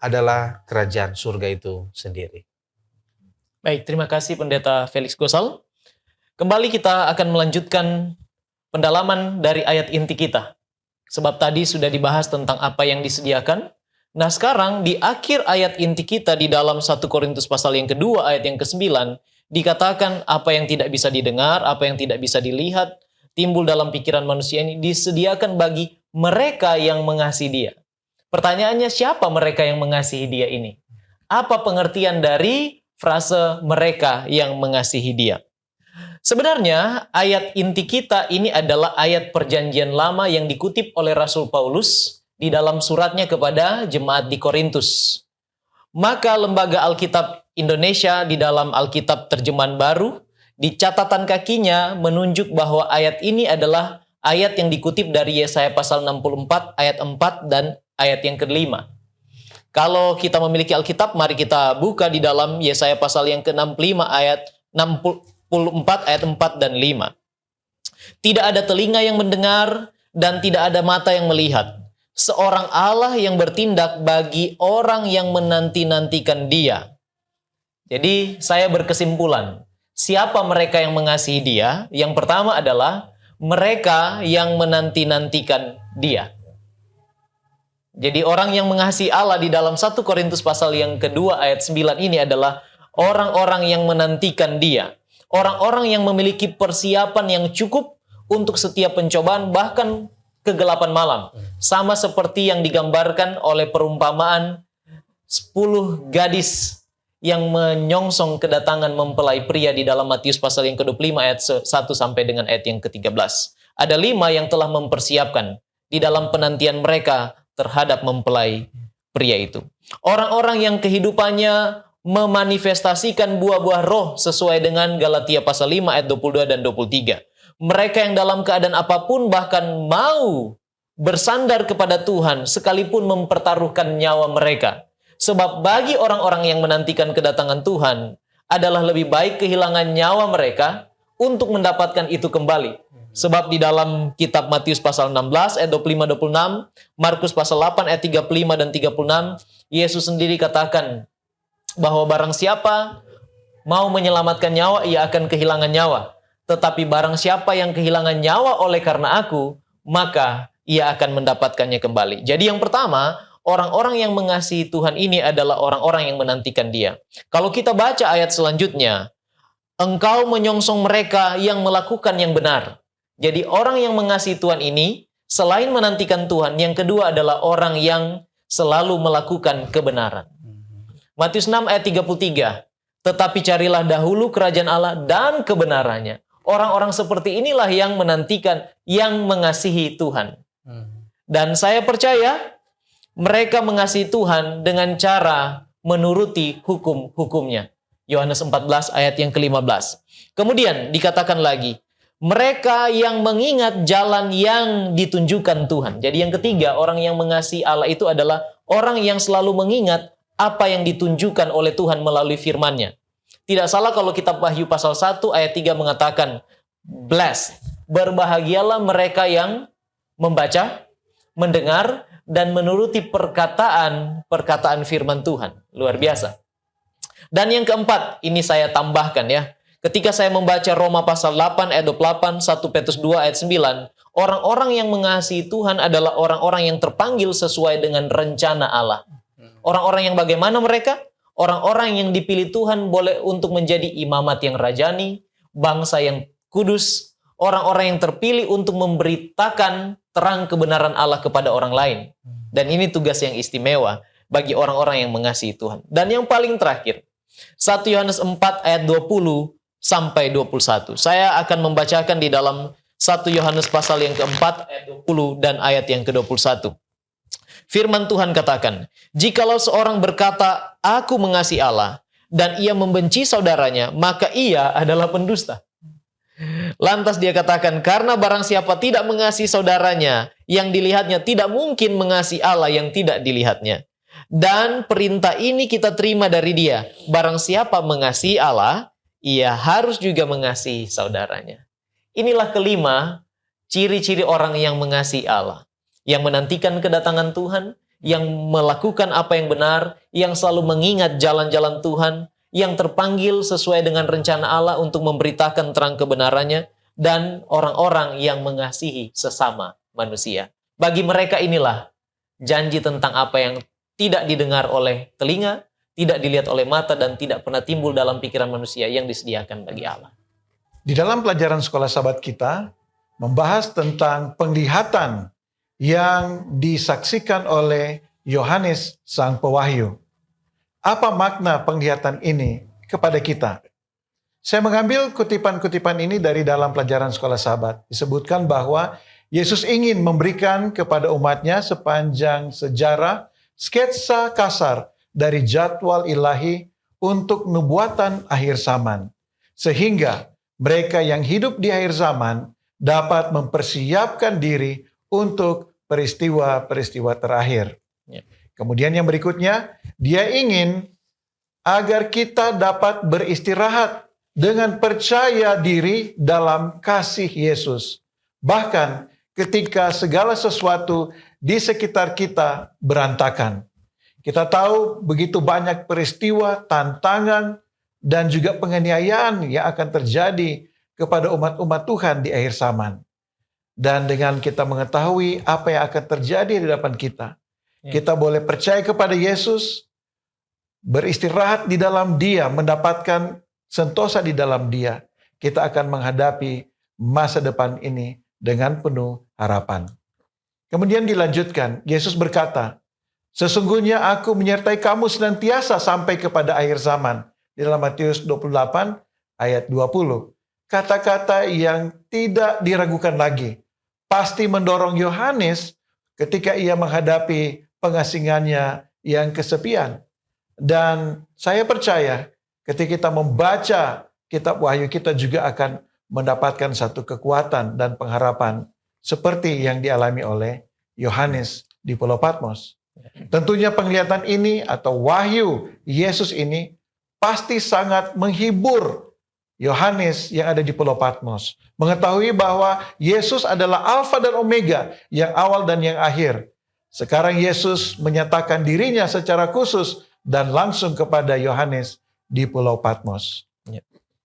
adalah kerajaan surga itu sendiri. Baik, terima kasih Pendeta Felix Gosal. Kembali kita akan melanjutkan pendalaman dari ayat inti kita. Sebab tadi sudah dibahas tentang apa yang disediakan. Nah sekarang di akhir ayat inti kita di dalam 1 Korintus pasal yang kedua ayat yang ke-9 dikatakan apa yang tidak bisa didengar, apa yang tidak bisa dilihat, timbul dalam pikiran manusia ini disediakan bagi mereka yang mengasihi Dia. Pertanyaannya, siapa mereka yang mengasihi Dia ini? Apa pengertian dari frase mereka yang mengasihi Dia? Sebenarnya ayat inti kita ini adalah ayat perjanjian lama yang dikutip oleh Rasul Paulus di dalam suratnya kepada jemaat di Korintus. Maka Lembaga Alkitab Indonesia di dalam Alkitab Terjemahan Baru, di catatan kakinya menunjuk bahwa ayat ini adalah ayat yang dikutip dari Yesaya pasal 64 ayat 4 dan ayat yang ke-5. Kalau kita memiliki Alkitab, mari kita buka di dalam Yesaya pasal yang ke-65 ayat 64 ayat 4 dan 5. Tidak ada telinga yang mendengar dan tidak ada mata yang melihat. Seorang Allah yang bertindak bagi orang yang menanti-nantikan Dia. Jadi saya berkesimpulan, siapa mereka yang mengasihi Dia? Yang pertama adalah mereka yang menanti-nantikan Dia. Jadi orang yang mengasihi Allah di dalam 1 Korintus pasal yang kedua ayat 9 ini adalah orang-orang yang menantikan Dia. Orang-orang yang memiliki persiapan yang cukup untuk setiap pencobaan, bahkan kegelapan malam. Sama seperti yang digambarkan oleh perumpamaan 10 gadis yang menyongsong kedatangan mempelai pria di dalam Matius pasal yang ke-25 ayat 1 sampai dengan ayat yang ke-13. Ada 5 yang telah mempersiapkan di dalam penantian mereka terhadap mempelai pria itu. Orang-orang yang kehidupannya memanifestasikan buah-buah roh sesuai dengan Galatia pasal 5 ayat 22 dan 23. Mereka yang dalam keadaan apapun bahkan mau bersandar kepada Tuhan sekalipun mempertaruhkan nyawa mereka. Sebab bagi orang-orang yang menantikan kedatangan Tuhan adalah lebih baik kehilangan nyawa mereka untuk mendapatkan itu kembali. Sebab di dalam kitab Matius pasal 16 ayat 25-26, Markus pasal 8 ayat 35 dan 36, Yesus sendiri katakan bahwa barang siapa mau menyelamatkan nyawa, ia akan kehilangan nyawa. Tetapi barang siapa yang kehilangan nyawa oleh karena aku, maka ia akan mendapatkannya kembali. Jadi yang pertama, orang-orang yang mengasihi Tuhan ini adalah orang-orang yang menantikan Dia. Kalau kita baca ayat selanjutnya, engkau menyongsong mereka yang melakukan yang benar. Jadi orang yang mengasihi Tuhan ini, selain menantikan Tuhan, yang kedua adalah orang yang selalu melakukan kebenaran. Matius 6 ayat 33, tetapi carilah dahulu kerajaan Allah dan kebenarannya. Orang-orang seperti inilah yang menantikan, yang mengasihi Tuhan. Dan saya percaya mereka mengasihi Tuhan dengan cara menuruti hukum-hukumnya. Yohanes 14 ayat yang ke-15. Kemudian dikatakan lagi, mereka yang mengingat jalan yang ditunjukkan Tuhan. Jadi yang ketiga, orang yang mengasihi Allah itu adalah orang yang selalu mengingat apa yang ditunjukkan oleh Tuhan melalui firman-Nya. Tidak salah kalau kitab Wahyu pasal 1 ayat 3 mengatakan, blessed, berbahagialah mereka yang membaca, mendengar, dan menuruti perkataan firman Tuhan. Luar biasa. Dan yang keempat, ini saya tambahkan ya. Ketika saya membaca Roma pasal 8 ayat 28, 1 Petrus 2 ayat 9, Orang-orang yang mengasihi Tuhan adalah orang-orang yang terpanggil sesuai dengan rencana Allah. Orang-orang yang bagaimana mereka? Orang-orang yang dipilih Tuhan boleh untuk menjadi imamat yang rajani, bangsa yang kudus, orang-orang yang terpilih untuk memberitakan terang kebenaran Allah kepada orang lain. Dan ini tugas yang istimewa bagi orang-orang yang mengasihi Tuhan. Dan yang paling terakhir, 1 Yohanes 4 ayat 20 sampai 21. Saya akan membacakan di dalam 1 Yohanes pasal yang keempat ayat 20 dan ayat yang ke-21. Firman Tuhan katakan, "Jikalau seorang berkata, aku mengasihi Allah, dan ia membenci saudaranya, maka ia adalah pendusta." Lantas dia katakan, karena barang siapa tidak mengasihi saudaranya yang dilihatnya, tidak mungkin mengasihi Allah yang tidak dilihatnya. Dan perintah ini kita terima dari dia, barang siapa mengasihi Allah, ia harus juga mengasihi saudaranya. Inilah kelima ciri-ciri orang yang mengasihi Allah, yang menantikan kedatangan Tuhan, yang melakukan apa yang benar, yang selalu mengingat jalan-jalan Tuhan, yang terpanggil sesuai dengan rencana Allah untuk memberitakan terang kebenarannya, dan orang-orang yang mengasihi sesama manusia. Bagi mereka inilah janji tentang apa yang tidak didengar oleh telinga, tidak dilihat oleh mata, dan tidak pernah timbul dalam pikiran manusia yang disediakan bagi Allah. Di dalam pelajaran sekolah sahabat kita, membahas tentang penglihatan yang disaksikan oleh Yohanes Sang Pewahyu. Apa makna penglihatan ini kepada kita? Saya mengambil kutipan-kutipan ini dari dalam pelajaran sekolah sahabat. Disebutkan bahwa Yesus ingin memberikan kepada umatnya sepanjang sejarah sketsa kasar dari jadwal ilahi untuk nubuatan akhir zaman. Sehingga mereka yang hidup di akhir zaman dapat mempersiapkan diri untuk peristiwa-peristiwa terakhir. Ya. Kemudian yang berikutnya, dia ingin agar kita dapat beristirahat dengan percaya diri dalam kasih Yesus. Bahkan ketika segala sesuatu di sekitar kita berantakan. Kita tahu begitu banyak peristiwa, tantangan, dan juga penganiayaan yang akan terjadi kepada umat-umat Tuhan di akhir zaman. Dan dengan kita mengetahui apa yang akan terjadi di depan kita, kita boleh percaya kepada Yesus, beristirahat di dalam Dia, mendapatkan sentosa di dalam Dia. Kita akan menghadapi masa depan ini dengan penuh harapan. Kemudian dilanjutkan, Yesus berkata, "Sesungguhnya aku menyertai kamu senantiasa sampai kepada akhir zaman." Di dalam Matius 28 ayat 20. Kata-kata yang tidak diragukan lagi. Pasti mendorong Yohanes ketika ia menghadapi pengasingannya yang kesepian. Dan saya percaya ketika kita membaca kitab Wahyu, kita juga akan mendapatkan satu kekuatan dan pengharapan seperti yang dialami oleh Yohanes di Pulau Patmos. Tentunya penglihatan ini atau wahyu Yesus ini pasti sangat menghibur Yohanes yang ada di Pulau Patmos. Mengetahui bahwa Yesus adalah Alfa dan Omega, yang awal dan yang akhir. Sekarang Yesus menyatakan dirinya secara khusus dan langsung kepada Yohanes di Pulau Patmos.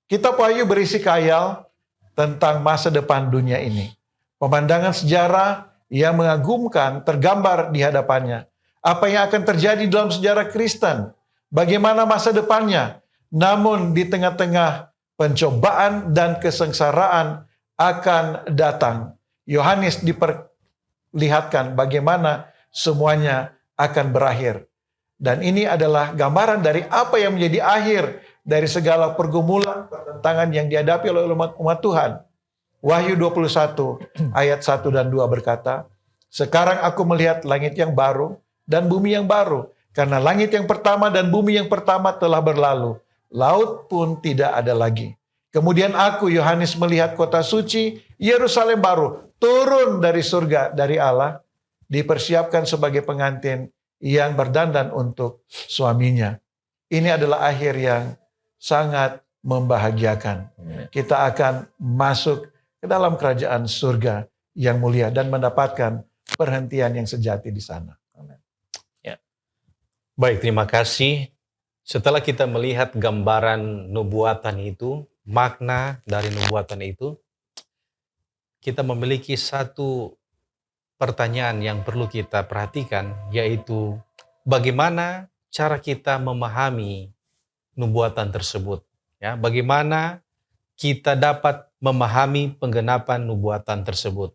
Kitab Wahyu berisi khayal tentang masa depan dunia ini. Pemandangan sejarah yang mengagumkan tergambar di hadapannya. Apa yang akan terjadi dalam sejarah Kristen, bagaimana masa depannya, namun di tengah-tengah pencobaan dan kesengsaraan akan datang. Yohanes diperlihatkan bagaimana semuanya akan berakhir. Dan ini adalah gambaran dari apa yang menjadi akhir dari segala pergumulan, pertentangan yang dihadapi oleh umat Tuhan. Wahyu 21 ayat 1 dan 2 berkata, "Sekarang aku melihat langit yang baru dan bumi yang baru, karena langit yang pertama dan bumi yang pertama telah berlalu, laut pun tidak ada lagi. Kemudian aku, Yohanes, melihat kota suci, Yerusalem baru, turun dari surga, dari Allah, dipersiapkan sebagai pengantin yang berdandan untuk suaminya." Ini adalah akhir yang sangat membahagiakan. Kita akan masuk ke dalam kerajaan surga yang mulia dan mendapatkan perhentian yang sejati di sana. Baik, terima kasih. Setelah kita melihat gambaran nubuatan itu, makna dari nubuatan itu, kita memiliki satu pertanyaan yang perlu kita perhatikan, yaitu bagaimana cara kita memahami nubuatan tersebut. Ya, bagaimana kita dapat memahami penggenapan nubuatan tersebut.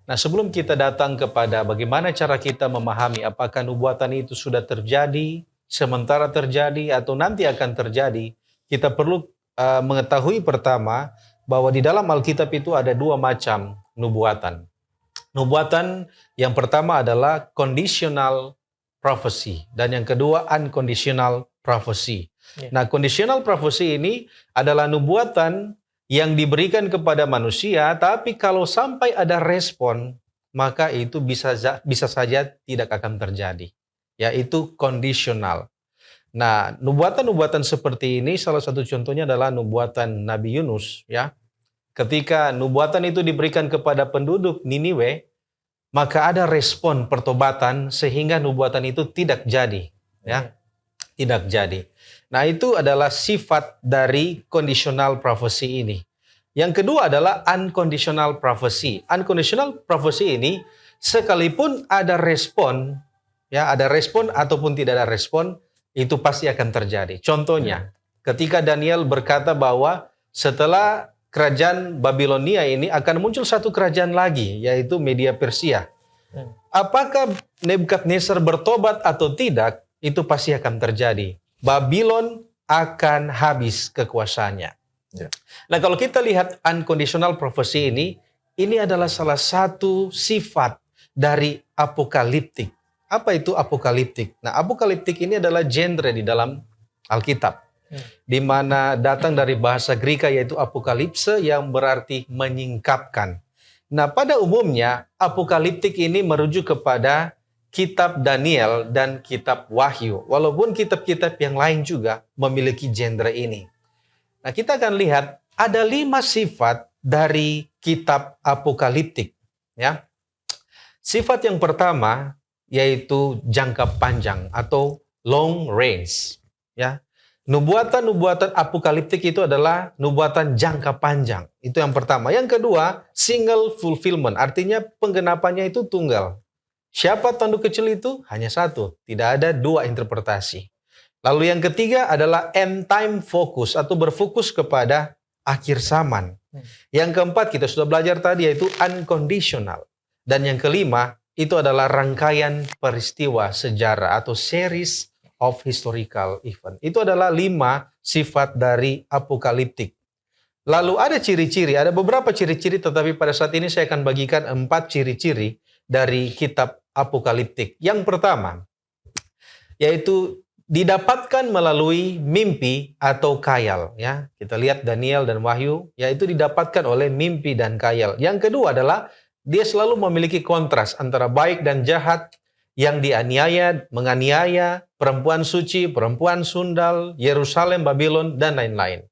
Nah, sebelum kita datang kepada bagaimana cara kita memahami apakah nubuatan itu sudah terjadi, sementara terjadi, atau nanti akan terjadi, kita perlu mengetahui pertama bahwa di dalam Alkitab itu ada dua macam nubuatan. Nubuatan yang pertama adalah conditional prophecy dan yang kedua unconditional prophecy. Nah, conditional prophecy ini adalah nubuatan yang diberikan kepada manusia, tapi kalau sampai ada respon, maka itu bisa saja tidak akan terjadi. Yaitu conditional. Nah, nubuatan-nubuatan seperti ini salah satu contohnya adalah nubuatan Nabi Yunus, ya. Ketika nubuatan itu diberikan kepada penduduk Niniwe, maka ada respon pertobatan sehingga nubuatan itu tidak jadi, ya. Tidak jadi. Nah, itu adalah sifat dari conditional prophecy ini. Yang kedua adalah unconditional prophecy. Unconditional prophecy ini sekalipun ada respon, ya, ada respon ataupun tidak ada respon, itu pasti akan terjadi. Contohnya, ketika Daniel berkata bahwa setelah kerajaan Babilonia ini akan muncul satu kerajaan lagi, yaitu Media Persia. Apakah Nebukadnezar bertobat atau tidak, itu pasti akan terjadi. Babylon akan habis kekuasaannya. Nah, kalau kita lihat unconditional prophecy ini adalah salah satu sifat dari apokaliptik. Apa itu apokaliptik? Nah, apokaliptik ini adalah genre di dalam Alkitab, di mana datang dari bahasa Greka yaitu apokalipse yang berarti menyingkapkan. Nah, pada umumnya apokaliptik ini merujuk kepada kitab Daniel dan kitab Wahyu, walaupun kitab-kitab yang lain juga memiliki genre ini. Nah, kita akan lihat ada 5 sifat dari kitab apokaliptik, ya. Sifat yang pertama yaitu jangka panjang atau long range, ya. Nubuatan-nubuatan apokaliptik itu adalah nubuatan jangka panjang. Itu yang pertama. Yang kedua, single fulfillment, artinya penggenapannya itu tunggal. Siapa tanduk kecil itu? Hanya satu, tidak ada dua interpretasi. Lalu yang ketiga adalah end time focus atau berfokus kepada akhir zaman. Yang keempat kita sudah belajar tadi yaitu unconditional. Dan yang kelima itu adalah rangkaian peristiwa sejarah atau series of historical event. Itu adalah 5 sifat dari apokaliptik. Lalu ada ciri-ciri, ada beberapa ciri-ciri, tetapi pada saat ini saya akan bagikan 4 ciri-ciri dari kitab apokaliptik. Yang pertama, yaitu didapatkan melalui mimpi atau khayal. Ya, kita lihat Daniel dan Wahyu, yaitu didapatkan oleh mimpi dan khayal. Yang kedua adalah dia selalu memiliki kontras antara baik dan jahat, yang dianiaya, menganiaya, perempuan suci, perempuan sundal, Yerusalem, Babylon, dan lain-lain.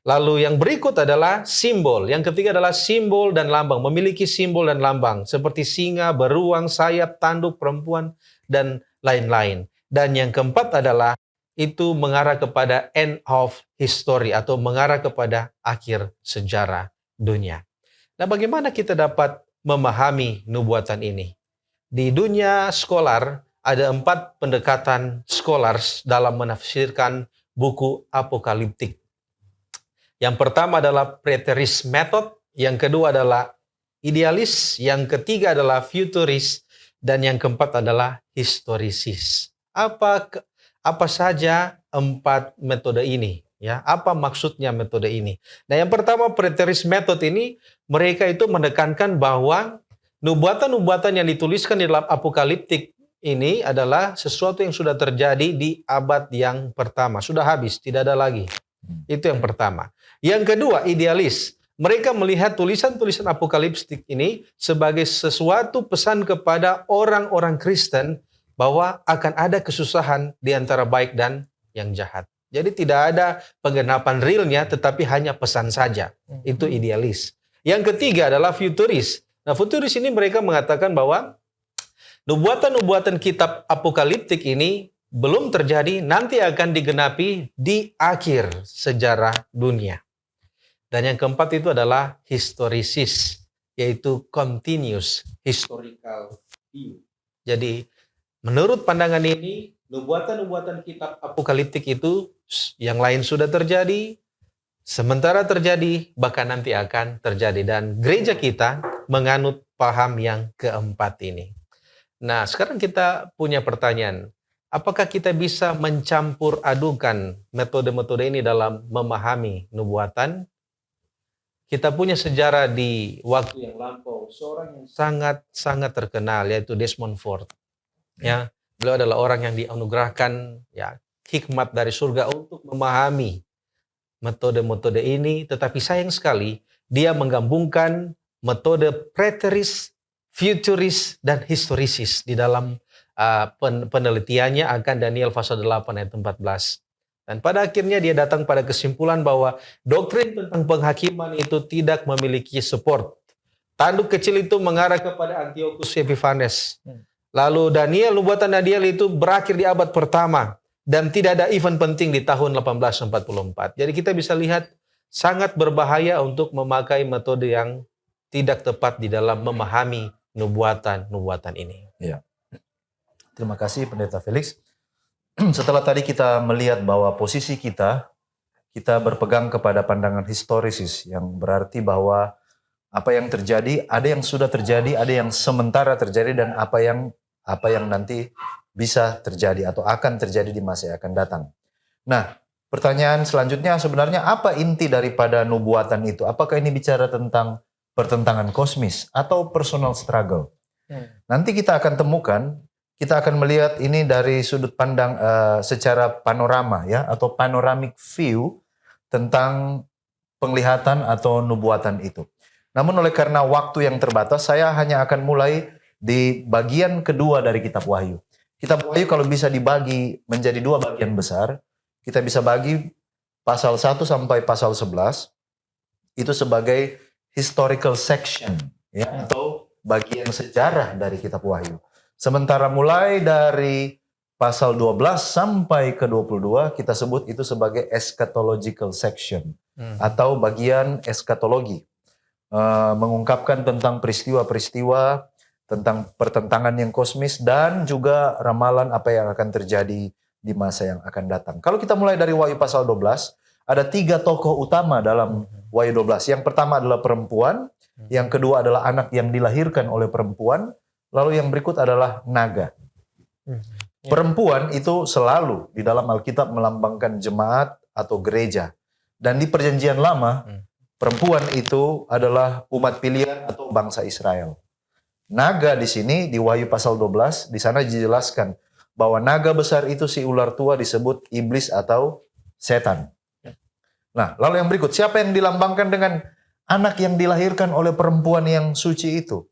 Lalu yang berikut adalah simbol. Yang ketiga adalah simbol dan lambang. Memiliki simbol dan lambang. Seperti singa, beruang, sayap, tanduk, perempuan, dan lain-lain. Dan yang keempat adalah itu mengarah kepada end of history atau mengarah kepada akhir sejarah dunia. Nah, bagaimana kita dapat memahami nubuatan ini? Di dunia skolar ada 4 pendekatan scholars dalam menafsirkan buku apokaliptik. Yang pertama adalah preterist method, yang kedua adalah idealis, yang ketiga adalah futurist, dan yang keempat adalah historisis. Apa saja 4 metode ini? Ya, apa maksudnya metode ini? Nah, yang pertama preterist method ini mereka itu menekankan bahwa nubuatan-nubuatan yang dituliskan di dalam apokaliptik ini adalah sesuatu yang sudah terjadi di abad yang pertama. Sudah habis, tidak ada lagi. Itu yang pertama. Yang kedua, idealis. Mereka melihat tulisan-tulisan apokaliptik ini sebagai sesuatu pesan kepada orang-orang Kristen bahwa akan ada kesusahan di antara baik dan yang jahat. Jadi tidak ada penggenapan realnya, tetapi hanya pesan saja. Itu idealis. Yang ketiga adalah futuris. Nah, futuris ini mereka mengatakan bahwa nubuatan-nubuatan kitab apokaliptik ini belum terjadi, nanti akan digenapi di akhir sejarah dunia. Dan yang keempat itu adalah historisis. yaitu continuous historical view. Jadi menurut pandangan ini, nubuatan-nubuatan kitab apokaliptik itu yang lain sudah terjadi, sementara terjadi, bahkan nanti akan terjadi. Dan gereja kita menganut paham yang keempat ini. Nah, sekarang kita punya pertanyaan. Apakah kita bisa mencampur adukan metode-metode ini dalam memahami nubuatan? Kita punya sejarah di waktu yang lampau, seorang yang sangat terkenal, yaitu Desmond Ford. Ya, beliau adalah orang yang dianugerahkan ya hikmat dari surga untuk memahami metode-metode ini, tetapi sayang sekali dia menggabungkan metode preterist, futurist, dan historisis di dalam penelitiannya akan Daniel pasal 8 ayat 14. Dan pada akhirnya dia datang pada kesimpulan bahwa doktrin tentang penghakiman itu tidak memiliki support. Tanduk kecil itu mengarah kepada Antiochus Epiphanes. Lalu nubuatan Daniel itu berakhir di abad pertama. Dan tidak ada event penting di tahun 1844. Jadi kita bisa lihat sangat berbahaya untuk memakai metode yang tidak tepat di dalam memahami nubuatan ini. Ya. Terima kasih Pendeta Felix. Setelah tadi kita melihat bahwa posisi kita berpegang kepada pandangan historisis, yang berarti bahwa apa yang terjadi, ada yang sudah terjadi, ada yang sementara terjadi, dan apa yang nanti bisa terjadi atau akan terjadi di masa yang akan datang. Nah, pertanyaan selanjutnya sebenarnya apa inti daripada nubuatan itu? Apakah ini bicara tentang pertentangan kosmis atau personal struggle? Nanti kita akan temukan, kita akan melihat ini dari sudut pandang secara panorama ya, atau panoramic view tentang penglihatan atau nubuatan itu. Namun oleh karena waktu yang terbatas, saya hanya akan mulai di bagian kedua dari kitab Wahyu. Kitab Wahyu kalau bisa dibagi menjadi dua bagian besar, kita bisa bagi pasal 1 sampai pasal 11 itu sebagai historical section ya, atau bagian sejarah dari kitab Wahyu. Sementara mulai dari pasal 12 sampai ke 22 kita sebut itu sebagai eschatological section atau bagian eskatologi. Mengungkapkan tentang peristiwa-peristiwa, tentang pertentangan yang kosmis, dan juga ramalan apa yang akan terjadi di masa yang akan datang. Kalau kita mulai dari Wahyu pasal 12, ada 3 tokoh utama dalam Wahyu 12. Yang pertama adalah perempuan, yang kedua adalah anak yang dilahirkan oleh perempuan, lalu yang berikut adalah naga. Perempuan itu selalu di dalam Alkitab melambangkan jemaat atau gereja. Dan di Perjanjian Lama, perempuan itu adalah umat pilihan atau bangsa Israel. Naga di sini di Wahyu pasal 12, di sana dijelaskan bahwa naga besar itu si ular tua disebut iblis atau setan. Nah, lalu yang berikut, siapa yang dilambangkan dengan anak yang dilahirkan oleh perempuan yang suci itu?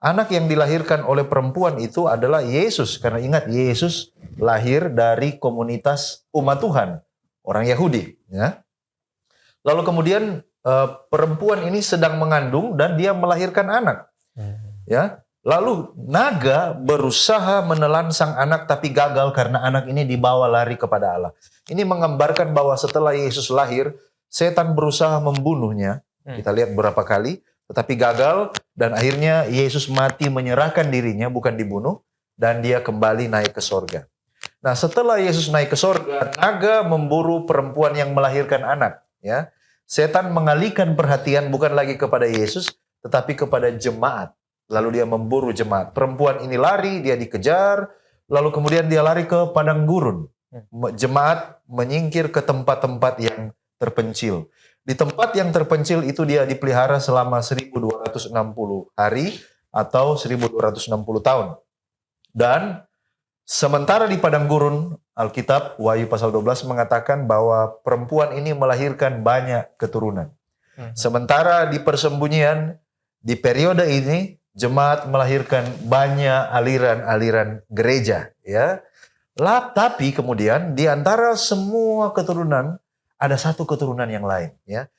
Anak yang dilahirkan oleh perempuan itu adalah Yesus. Karena ingat, Yesus lahir dari komunitas umat Tuhan, orang Yahudi. Ya. Lalu kemudian perempuan ini sedang mengandung dan dia melahirkan anak. Ya. Lalu naga berusaha menelan sang anak tapi gagal karena anak ini dibawa lari kepada Allah. Ini menggambarkan bahwa setelah Yesus lahir, setan berusaha membunuhnya. Kita lihat beberapa kali, tetapi gagal, dan akhirnya Yesus mati menyerahkan dirinya, bukan dibunuh, dan dia kembali naik ke sorga. Nah, setelah Yesus naik ke sorga, naga memburu perempuan yang melahirkan anak. Ya, setan mengalihkan perhatian bukan lagi kepada Yesus, tetapi kepada jemaat. Lalu dia memburu jemaat. Perempuan ini lari, dia dikejar, lalu kemudian dia lari ke padang gurun. Jemaat menyingkir ke tempat-tempat yang terpencil. Di tempat yang terpencil itu dia dipelihara selama 1260 hari atau 1260 tahun. Dan sementara di padang gurun, Alkitab Wahyu pasal 12 mengatakan bahwa perempuan ini melahirkan banyak keturunan. Sementara di persembunyian, di periode ini, jemaat melahirkan banyak aliran-aliran gereja. Ya. Tapi kemudian di antara semua keturunan, ada satu keturunan yang lain. Ya.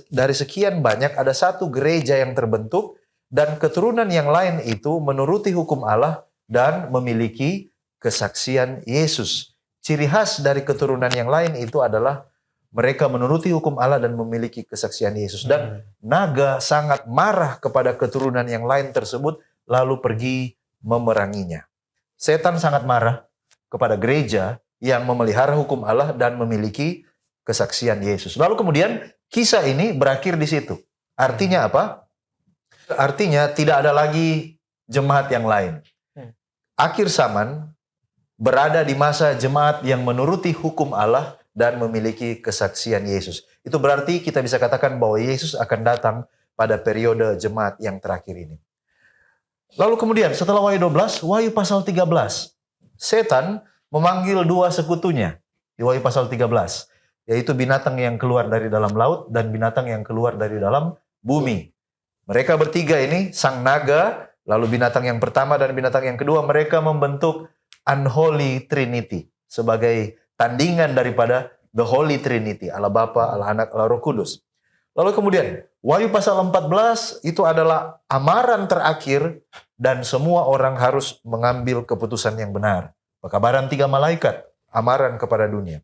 Dari sekian banyak, ada satu gereja yang terbentuk, dan keturunan yang lain itu menuruti hukum Allah dan memiliki kesaksian Yesus. Ciri khas dari keturunan yang lain itu adalah mereka menuruti hukum Allah dan memiliki kesaksian Yesus. Dan naga sangat marah kepada keturunan yang lain tersebut, lalu pergi memeranginya. Setan sangat marah kepada gereja yang memelihara hukum Allah dan memiliki kesaksian Yesus. Lalu kemudian kisah ini berakhir di situ. Artinya apa? Artinya tidak ada lagi jemaat yang lain. Akhir zaman berada di masa jemaat yang menuruti hukum Allah dan memiliki kesaksian Yesus. Itu berarti kita bisa katakan bahwa Yesus akan datang pada periode jemaat yang terakhir ini. Lalu kemudian setelah Wahyu 12, Wahyu pasal 13. Setan memanggil dua sekutunya di Wahyu pasal 13. Yaitu binatang yang keluar dari dalam laut dan binatang yang keluar dari dalam bumi. Mereka bertiga ini, sang naga, lalu binatang yang pertama dan binatang yang kedua, mereka membentuk Unholy Trinity sebagai tandingan daripada The Holy Trinity, Allah Bapa, Allah Anak, Allah Roh Kudus. Lalu kemudian, Wahyu pasal 14 itu adalah amaran terakhir dan semua orang harus mengambil keputusan yang benar. Pekabaran 3 malaikat, amaran kepada dunia.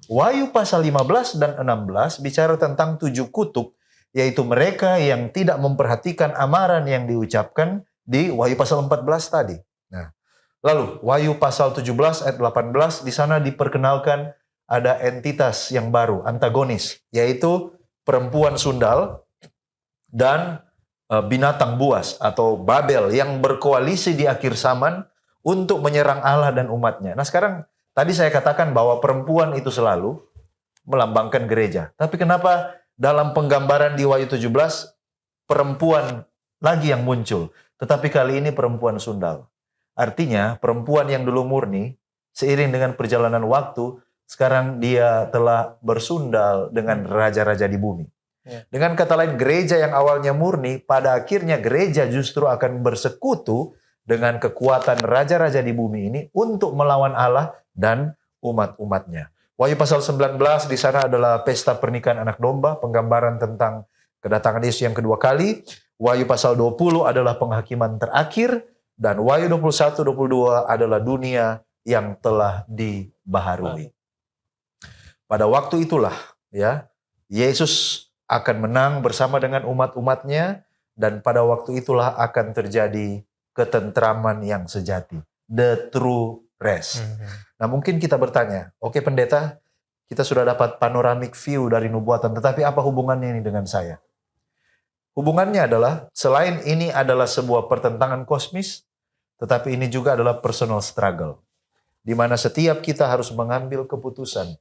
Wahyu pasal 15 dan 16 bicara tentang 7 kutub, yaitu mereka yang tidak memperhatikan amaran yang diucapkan di Wahyu pasal 14 tadi. Nah, lalu Wahyu pasal 17 ayat 18 di sana diperkenalkan ada entitas yang baru, antagonis, yaitu perempuan sundal dan binatang buas atau Babel yang berkoalisi di akhir zaman untuk menyerang Allah dan umatnya. Nah sekarang tadi saya katakan bahwa perempuan itu selalu melambangkan gereja. Tapi kenapa dalam penggambaran di Wahyu 17 perempuan lagi yang muncul, tetapi kali ini perempuan sundal. Artinya perempuan yang dulu murni seiring dengan perjalanan waktu sekarang dia telah bersundal dengan raja-raja di bumi. Dengan kata lain, gereja yang awalnya murni, pada akhirnya gereja justru akan bersekutu dengan kekuatan raja-raja di bumi ini untuk melawan Allah dan umat-umatnya. Wahyu pasal 19 di sana adalah pesta pernikahan anak domba, penggambaran tentang kedatangan Yesus yang kedua kali. Wahyu pasal 20 adalah penghakiman terakhir, dan Wahyu 21-22 adalah dunia yang telah dibaharui. Pada waktu itulah ya Yesus akan menang bersama dengan umat-umatnya, dan pada waktu itulah akan terjadi ketentraman yang sejati, the true rest. Nah mungkin kita bertanya, oke pendeta, kita sudah dapat panoramic view dari nubuatan, tetapi apa hubungannya ini dengan saya? Hubungannya adalah selain ini adalah sebuah pertentangan kosmis, tetapi ini juga adalah personal struggle, di mana setiap kita harus mengambil keputusan.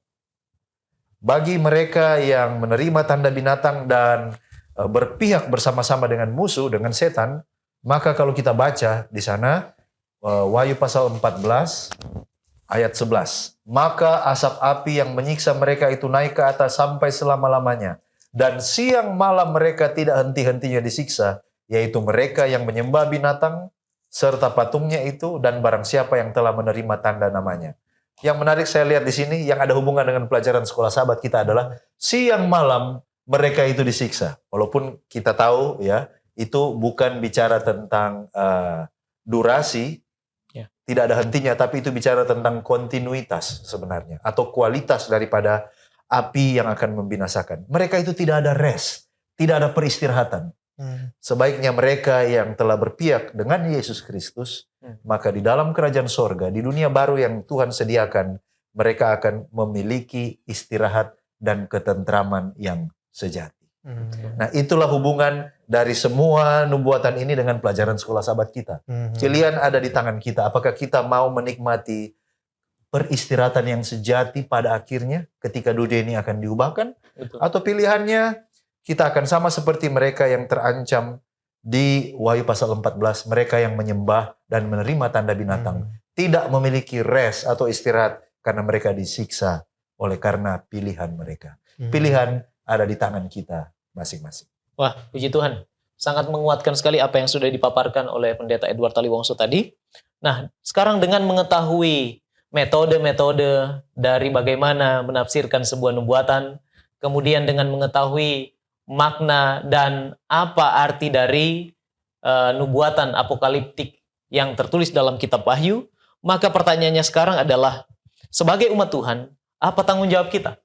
Bagi mereka yang menerima tanda binatang dan berpihak bersama-sama dengan musuh, dengan setan, maka kalau kita baca di sana, Wahyu pasal 14 ayat 11. Maka asap api yang menyiksa mereka itu naik ke atas sampai selama-lamanya. Dan siang malam mereka tidak henti-hentinya disiksa, yaitu mereka yang menyembah binatang serta patungnya itu dan barang siapa yang telah menerima tanda namanya. Yang menarik saya lihat di sini, yang ada hubungan dengan pelajaran sekolah sahabat kita adalah siang malam mereka itu disiksa. Walaupun kita tahu ya, itu bukan bicara tentang durasi, tidak ada hentinya, tapi itu bicara tentang kontinuitas sebenarnya, atau kualitas daripada api yang akan membinasakan. Mereka itu tidak ada rest, tidak ada peristirahatan. Sebaiknya mereka yang telah berpihak dengan Yesus Kristus, maka di dalam kerajaan sorga, di dunia baru yang Tuhan sediakan, mereka akan memiliki istirahat dan ketentraman yang sejati. Nah itulah hubungan dari semua nubuatan ini dengan pelajaran sekolah sahabat kita. Pilihan ada di tangan kita, apakah kita mau menikmati peristirahatan yang sejati pada akhirnya ketika dunia ini akan diubahkan, atau pilihannya kita akan sama seperti mereka yang terancam di Wahyu pasal 14, mereka yang menyembah dan menerima tanda binatang, tidak memiliki rest atau istirahat karena mereka disiksa oleh karena pilihan mereka. Pilihan ada di tangan kita masing-masing. Wah, puji Tuhan. Sangat menguatkan sekali apa yang sudah dipaparkan oleh Pendeta Edward Taliwongso tadi. Nah, sekarang dengan mengetahui metode-metode dari bagaimana menafsirkan sebuah nubuatan, kemudian dengan mengetahui makna dan apa arti dari nubuatan apokaliptik yang tertulis dalam kitab Wahyu, maka pertanyaannya sekarang adalah, sebagai umat Tuhan, apa tanggung jawab kita?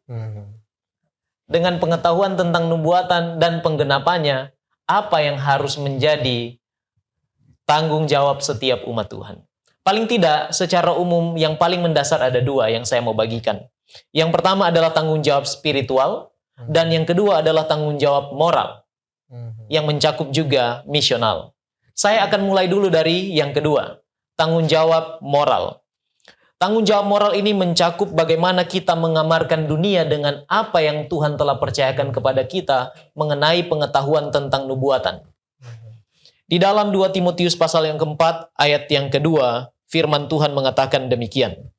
dengan pengetahuan tentang nubuatan dan penggenapannya, apa yang harus menjadi tanggung jawab setiap umat Tuhan? Paling tidak, secara umum yang paling mendasar ada dua yang saya mau bagikan. Yang pertama adalah tanggung jawab spiritual, dan yang kedua adalah tanggung jawab moral, yang mencakup juga misional. Saya akan mulai dulu dari yang kedua, tanggung jawab moral. Tanggung jawab moral ini mencakup bagaimana kita mengamarkan dunia dengan apa yang Tuhan telah percayakan kepada kita mengenai pengetahuan tentang nubuatan. Di dalam 2 Timotius pasal yang keempat, ayat yang kedua, firman Tuhan mengatakan demikian.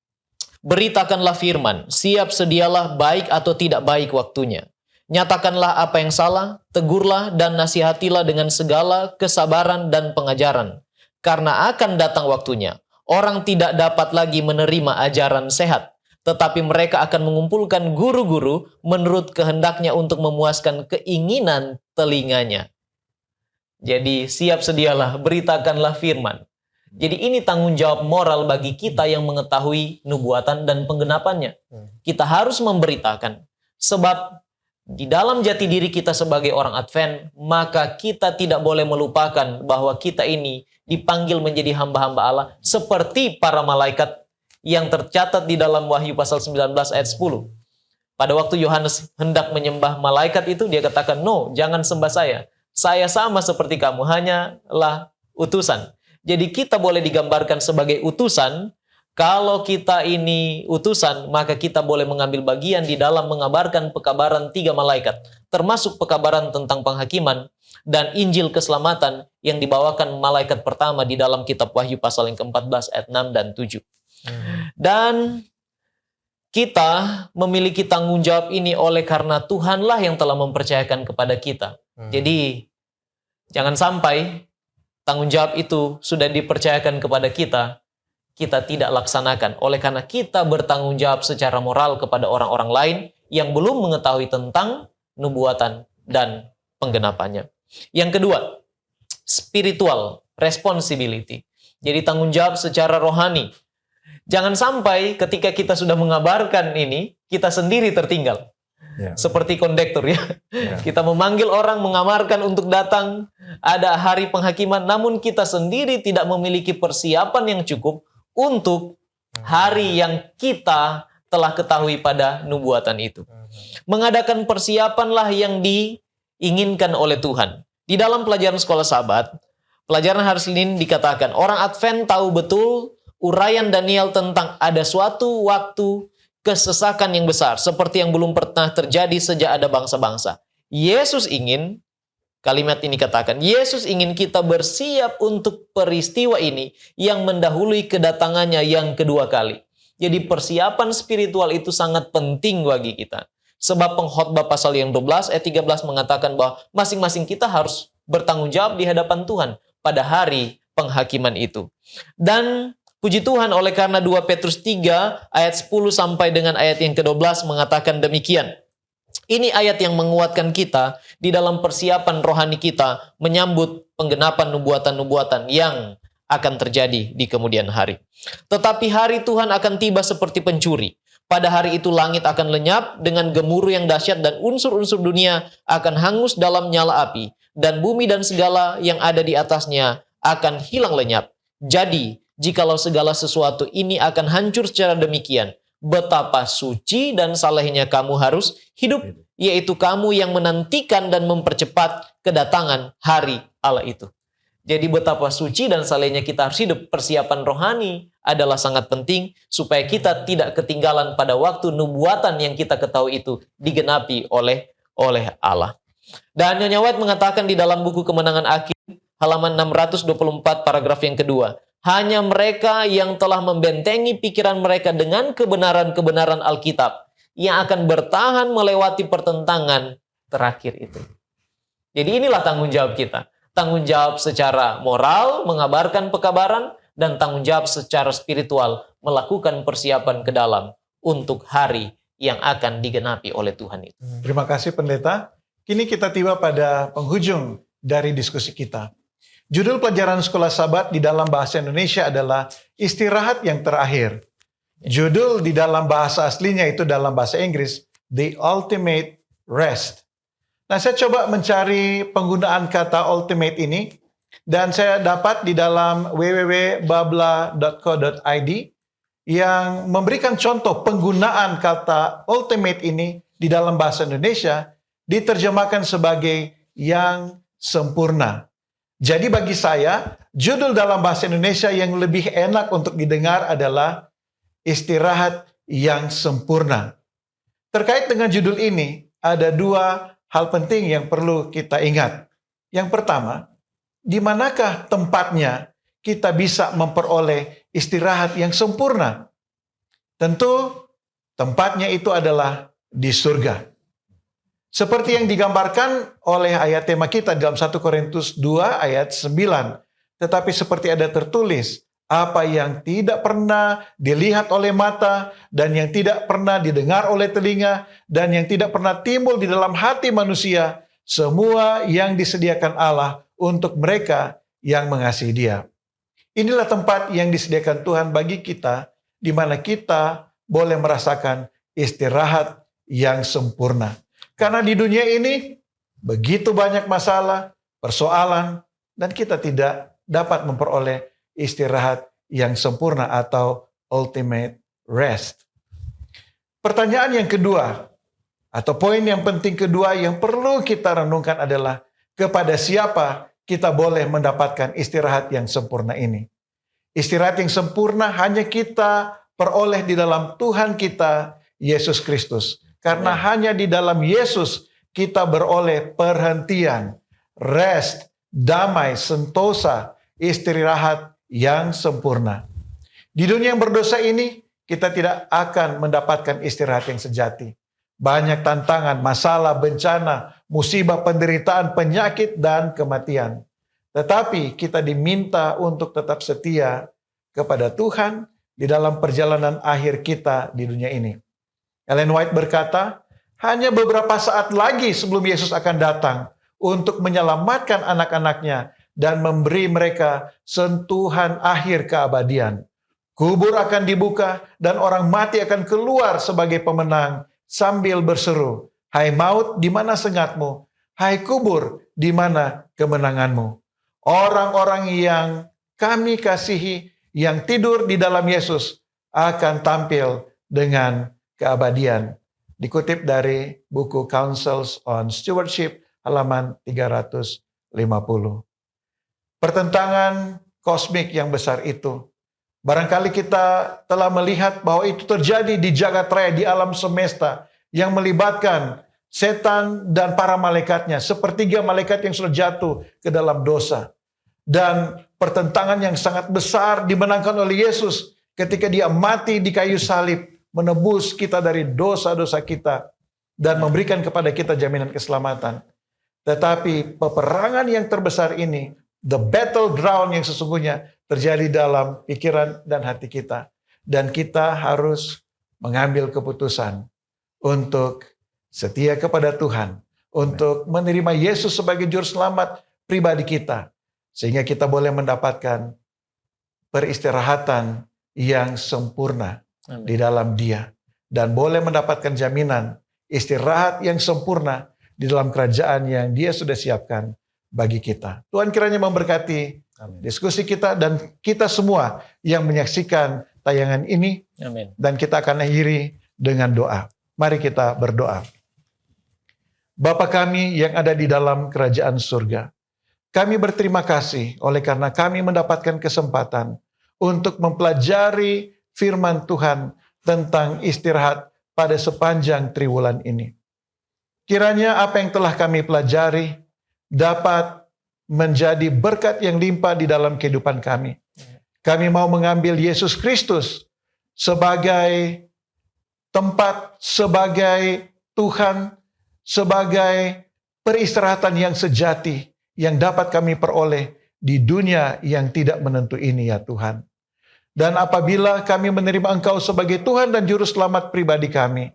Beritakanlah firman, siap sedialah baik atau tidak baik waktunya. Nyatakanlah apa yang salah, tegurlah dan nasihatilah dengan segala kesabaran dan pengajaran. Karena akan datang waktunya, orang tidak dapat lagi menerima ajaran sehat, tetapi mereka akan mengumpulkan guru-guru menurut kehendaknya untuk memuaskan keinginan telinganya. Jadi siap sedialah, beritakanlah firman. Jadi ini tanggung jawab moral bagi kita yang mengetahui nubuatan dan penggenapannya. Kita harus memberitakan, sebab di dalam jati diri kita sebagai orang Advent, maka kita tidak boleh melupakan bahwa kita ini dipanggil menjadi hamba-hamba Allah seperti para malaikat yang tercatat di dalam Wahyu pasal 19 ayat 10. Pada waktu Yohanes hendak menyembah malaikat itu, dia katakan, no, jangan sembah saya. Saya sama seperti kamu, hanyalah utusan. Jadi kita boleh digambarkan sebagai utusan. Kalau kita ini utusan, maka kita boleh mengambil bagian di dalam mengabarkan pekabaran 3 malaikat, termasuk pekabaran tentang penghakiman dan Injil keselamatan yang dibawakan malaikat pertama di dalam kitab Wahyu pasal yang ke-14 ayat 6 dan 7. Dan kita memiliki tanggung jawab ini oleh karena Tuhanlah yang telah mempercayakan kepada kita. Jadi jangan sampai tanggung jawab itu sudah dipercayakan kepada kita tidak laksanakan. Oleh karena kita bertanggung jawab secara moral kepada orang-orang lain yang belum mengetahui tentang nubuatan dan penggenapannya. Yang kedua, spiritual responsibility. Jadi tanggung jawab secara rohani. Jangan sampai ketika kita sudah mengabarkan ini, kita sendiri tertinggal. Seperti kondektur ya. Kita memanggil orang, mengamarkan untuk datang, ada hari penghakiman, namun kita sendiri tidak memiliki persiapan yang cukup untuk hari yang kita telah ketahui pada nubuatan itu. Mengadakan persiapanlah yang diinginkan oleh Tuhan. Di dalam pelajaran sekolah sahabat, pelajaran hari Senin dikatakan, orang Advent tahu betul uraian Daniel tentang ada suatu waktu kesesakan yang besar, seperti yang belum pernah terjadi sejak ada bangsa-bangsa. Yesus ingin, kalimat ini katakan, Yesus ingin kita bersiap untuk peristiwa ini yang mendahului kedatangannya yang kedua kali. Jadi persiapan spiritual itu sangat penting bagi kita. Sebab pengkhotbah pasal yang 12 ayat 13 mengatakan bahwa masing-masing kita harus bertanggung jawab di hadapan Tuhan pada hari penghakiman itu. Dan puji Tuhan oleh karena 2 Petrus 3 ayat 10 sampai dengan ayat yang ke-12 mengatakan demikian. Ini ayat yang menguatkan kita di dalam persiapan rohani kita menyambut penggenapan nubuatan-nubuatan yang akan terjadi di kemudian hari. Tetapi hari Tuhan akan tiba seperti pencuri. Pada hari itu langit akan lenyap dengan gemuruh yang dahsyat dan unsur-unsur dunia akan hangus dalam nyala api. Dan bumi dan segala yang ada di atasnya akan hilang lenyap. Jadi, jikalau segala sesuatu ini akan hancur secara demikian, betapa suci dan salehnya kamu harus hidup, yaitu kamu yang menantikan dan mempercepat kedatangan hari Allah itu. Jadi betapa suci dan salehnya kita harus hidup. Persiapan rohani adalah sangat penting supaya kita tidak ketinggalan pada waktu nubuatan yang kita ketahui itu digenapi oleh Allah. Dan Nyonya White mengatakan di dalam buku Kemenangan Akhir halaman 624 paragraf yang kedua, hanya mereka yang telah membentengi pikiran mereka dengan kebenaran-kebenaran Alkitab yang akan bertahan melewati pertentangan terakhir itu. Jadi inilah tanggung jawab kita. Tanggung jawab secara moral, mengabarkan pekabaran, dan tanggung jawab secara spiritual, melakukan persiapan ke dalam untuk hari yang akan digenapi oleh Tuhan itu. Terima kasih pendeta. Kini kita tiba pada penghujung dari diskusi kita. Judul pelajaran sekolah Sabat di dalam bahasa Indonesia adalah istirahat yang terakhir. Judul di dalam bahasa aslinya itu dalam bahasa Inggris, The Ultimate rest. Nah, saya coba mencari penggunaan kata ultimate ini, dan saya dapat di dalam www.babla.co.id yang memberikan contoh penggunaan kata ultimate ini di dalam bahasa Indonesia diterjemahkan sebagai yang sempurna. Jadi bagi saya, judul dalam bahasa Indonesia yang lebih enak untuk didengar adalah istirahat yang sempurna. Terkait dengan judul ini, ada dua hal penting yang perlu kita ingat. Yang pertama, di manakah tempatnya kita bisa memperoleh istirahat yang sempurna? Tentu tempatnya itu adalah di surga. Seperti yang digambarkan oleh ayat tema kita dalam 1 Korintus 2 ayat 9. Tetapi seperti ada tertulis, apa yang tidak pernah dilihat oleh mata, dan yang tidak pernah didengar oleh telinga, dan yang tidak pernah timbul di dalam hati manusia, semua yang disediakan Allah untuk mereka yang mengasihi Dia. Inilah tempat yang disediakan Tuhan bagi kita, di mana kita boleh merasakan istirahat yang sempurna. Karena di dunia ini begitu banyak masalah, persoalan, dan kita tidak dapat memperoleh istirahat yang sempurna atau ultimate rest. Pertanyaan yang kedua, atau poin yang penting kedua yang perlu kita renungkan adalah kepada siapa kita boleh mendapatkan istirahat yang sempurna ini. Istirahat yang sempurna hanya kita peroleh di dalam Tuhan kita, Yesus Kristus. Karena hanya di dalam Yesus kita beroleh perhentian, rest, damai, sentosa, istirahat yang sempurna. Di dunia yang berdosa ini, kita tidak akan mendapatkan istirahat yang sejati. Banyak tantangan, masalah, bencana, musibah, penderitaan, penyakit, dan kematian. Tetapi kita diminta untuk tetap setia kepada Tuhan di dalam perjalanan akhir kita di dunia ini. Ellen White berkata, hanya beberapa saat lagi sebelum Yesus akan datang untuk menyelamatkan anak-anaknya dan memberi mereka sentuhan akhir keabadian. Kubur akan dibuka dan orang mati akan keluar sebagai pemenang sambil berseru, hai maut, di mana sengatmu? Hai kubur, di mana kemenanganmu? Orang-orang yang kami kasihi yang tidur di dalam Yesus akan tampil dengan keabadian. Dikutip dari buku Counsels on Stewardship halaman 350. Pertentangan kosmik yang besar itu, barangkali kita telah melihat bahwa itu terjadi di jagat raya, di alam semesta, yang melibatkan setan dan para malaikatnya, sepertiga malaikat yang sudah jatuh ke dalam dosa. Dan pertentangan yang sangat besar dimenangkan oleh Yesus ketika Dia mati di kayu salib, menebus kita dari dosa-dosa kita dan memberikan kepada kita jaminan keselamatan. Tetapi peperangan yang terbesar ini, the battleground yang sesungguhnya, terjadi dalam pikiran dan hati kita. Dan kita harus mengambil keputusan untuk setia kepada Tuhan, untuk menerima Yesus sebagai juru selamat pribadi kita, sehingga kita boleh mendapatkan peristirahatan yang sempurna di dalam Dia, dan boleh mendapatkan jaminan istirahat yang sempurna di dalam kerajaan yang Dia sudah siapkan bagi kita. Tuhan kiranya memberkati diskusi kita dan kita semua yang menyaksikan tayangan ini. Amin. Dan kita akan akhiri dengan doa. Mari kita berdoa. Bapa kami yang ada di dalam kerajaan surga, kami berterima kasih oleh karena kami mendapatkan kesempatan untuk mempelajari firman Tuhan tentang istirahat pada sepanjang triwulan ini. Kiranya apa yang telah kami pelajari dapat menjadi berkat yang limpah di dalam kehidupan kami. Kami mau mengambil Yesus Kristus sebagai tempat, sebagai Tuhan, sebagai peristirahatan yang sejati yang dapat kami peroleh di dunia yang tidak menentu ini, ya Tuhan. Dan apabila kami menerima Engkau sebagai Tuhan dan Juru Selamat pribadi kami,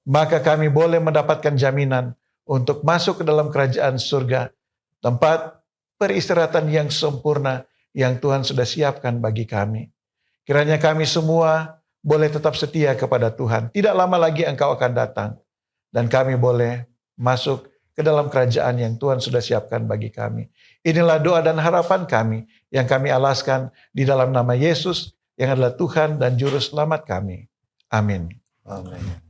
maka kami boleh mendapatkan jaminan untuk masuk ke dalam kerajaan surga, tempat peristirahatan yang sempurna yang Tuhan sudah siapkan bagi kami. Kiranya kami semua boleh tetap setia kepada Tuhan. Tidak lama lagi Engkau akan datang, dan kami boleh masuk ke dalam kerajaan yang Tuhan sudah siapkan bagi kami. Inilah doa dan harapan kami yang kami alaskan di dalam nama Yesus yang adalah Tuhan dan Juru Selamat kami. Amin. Amin.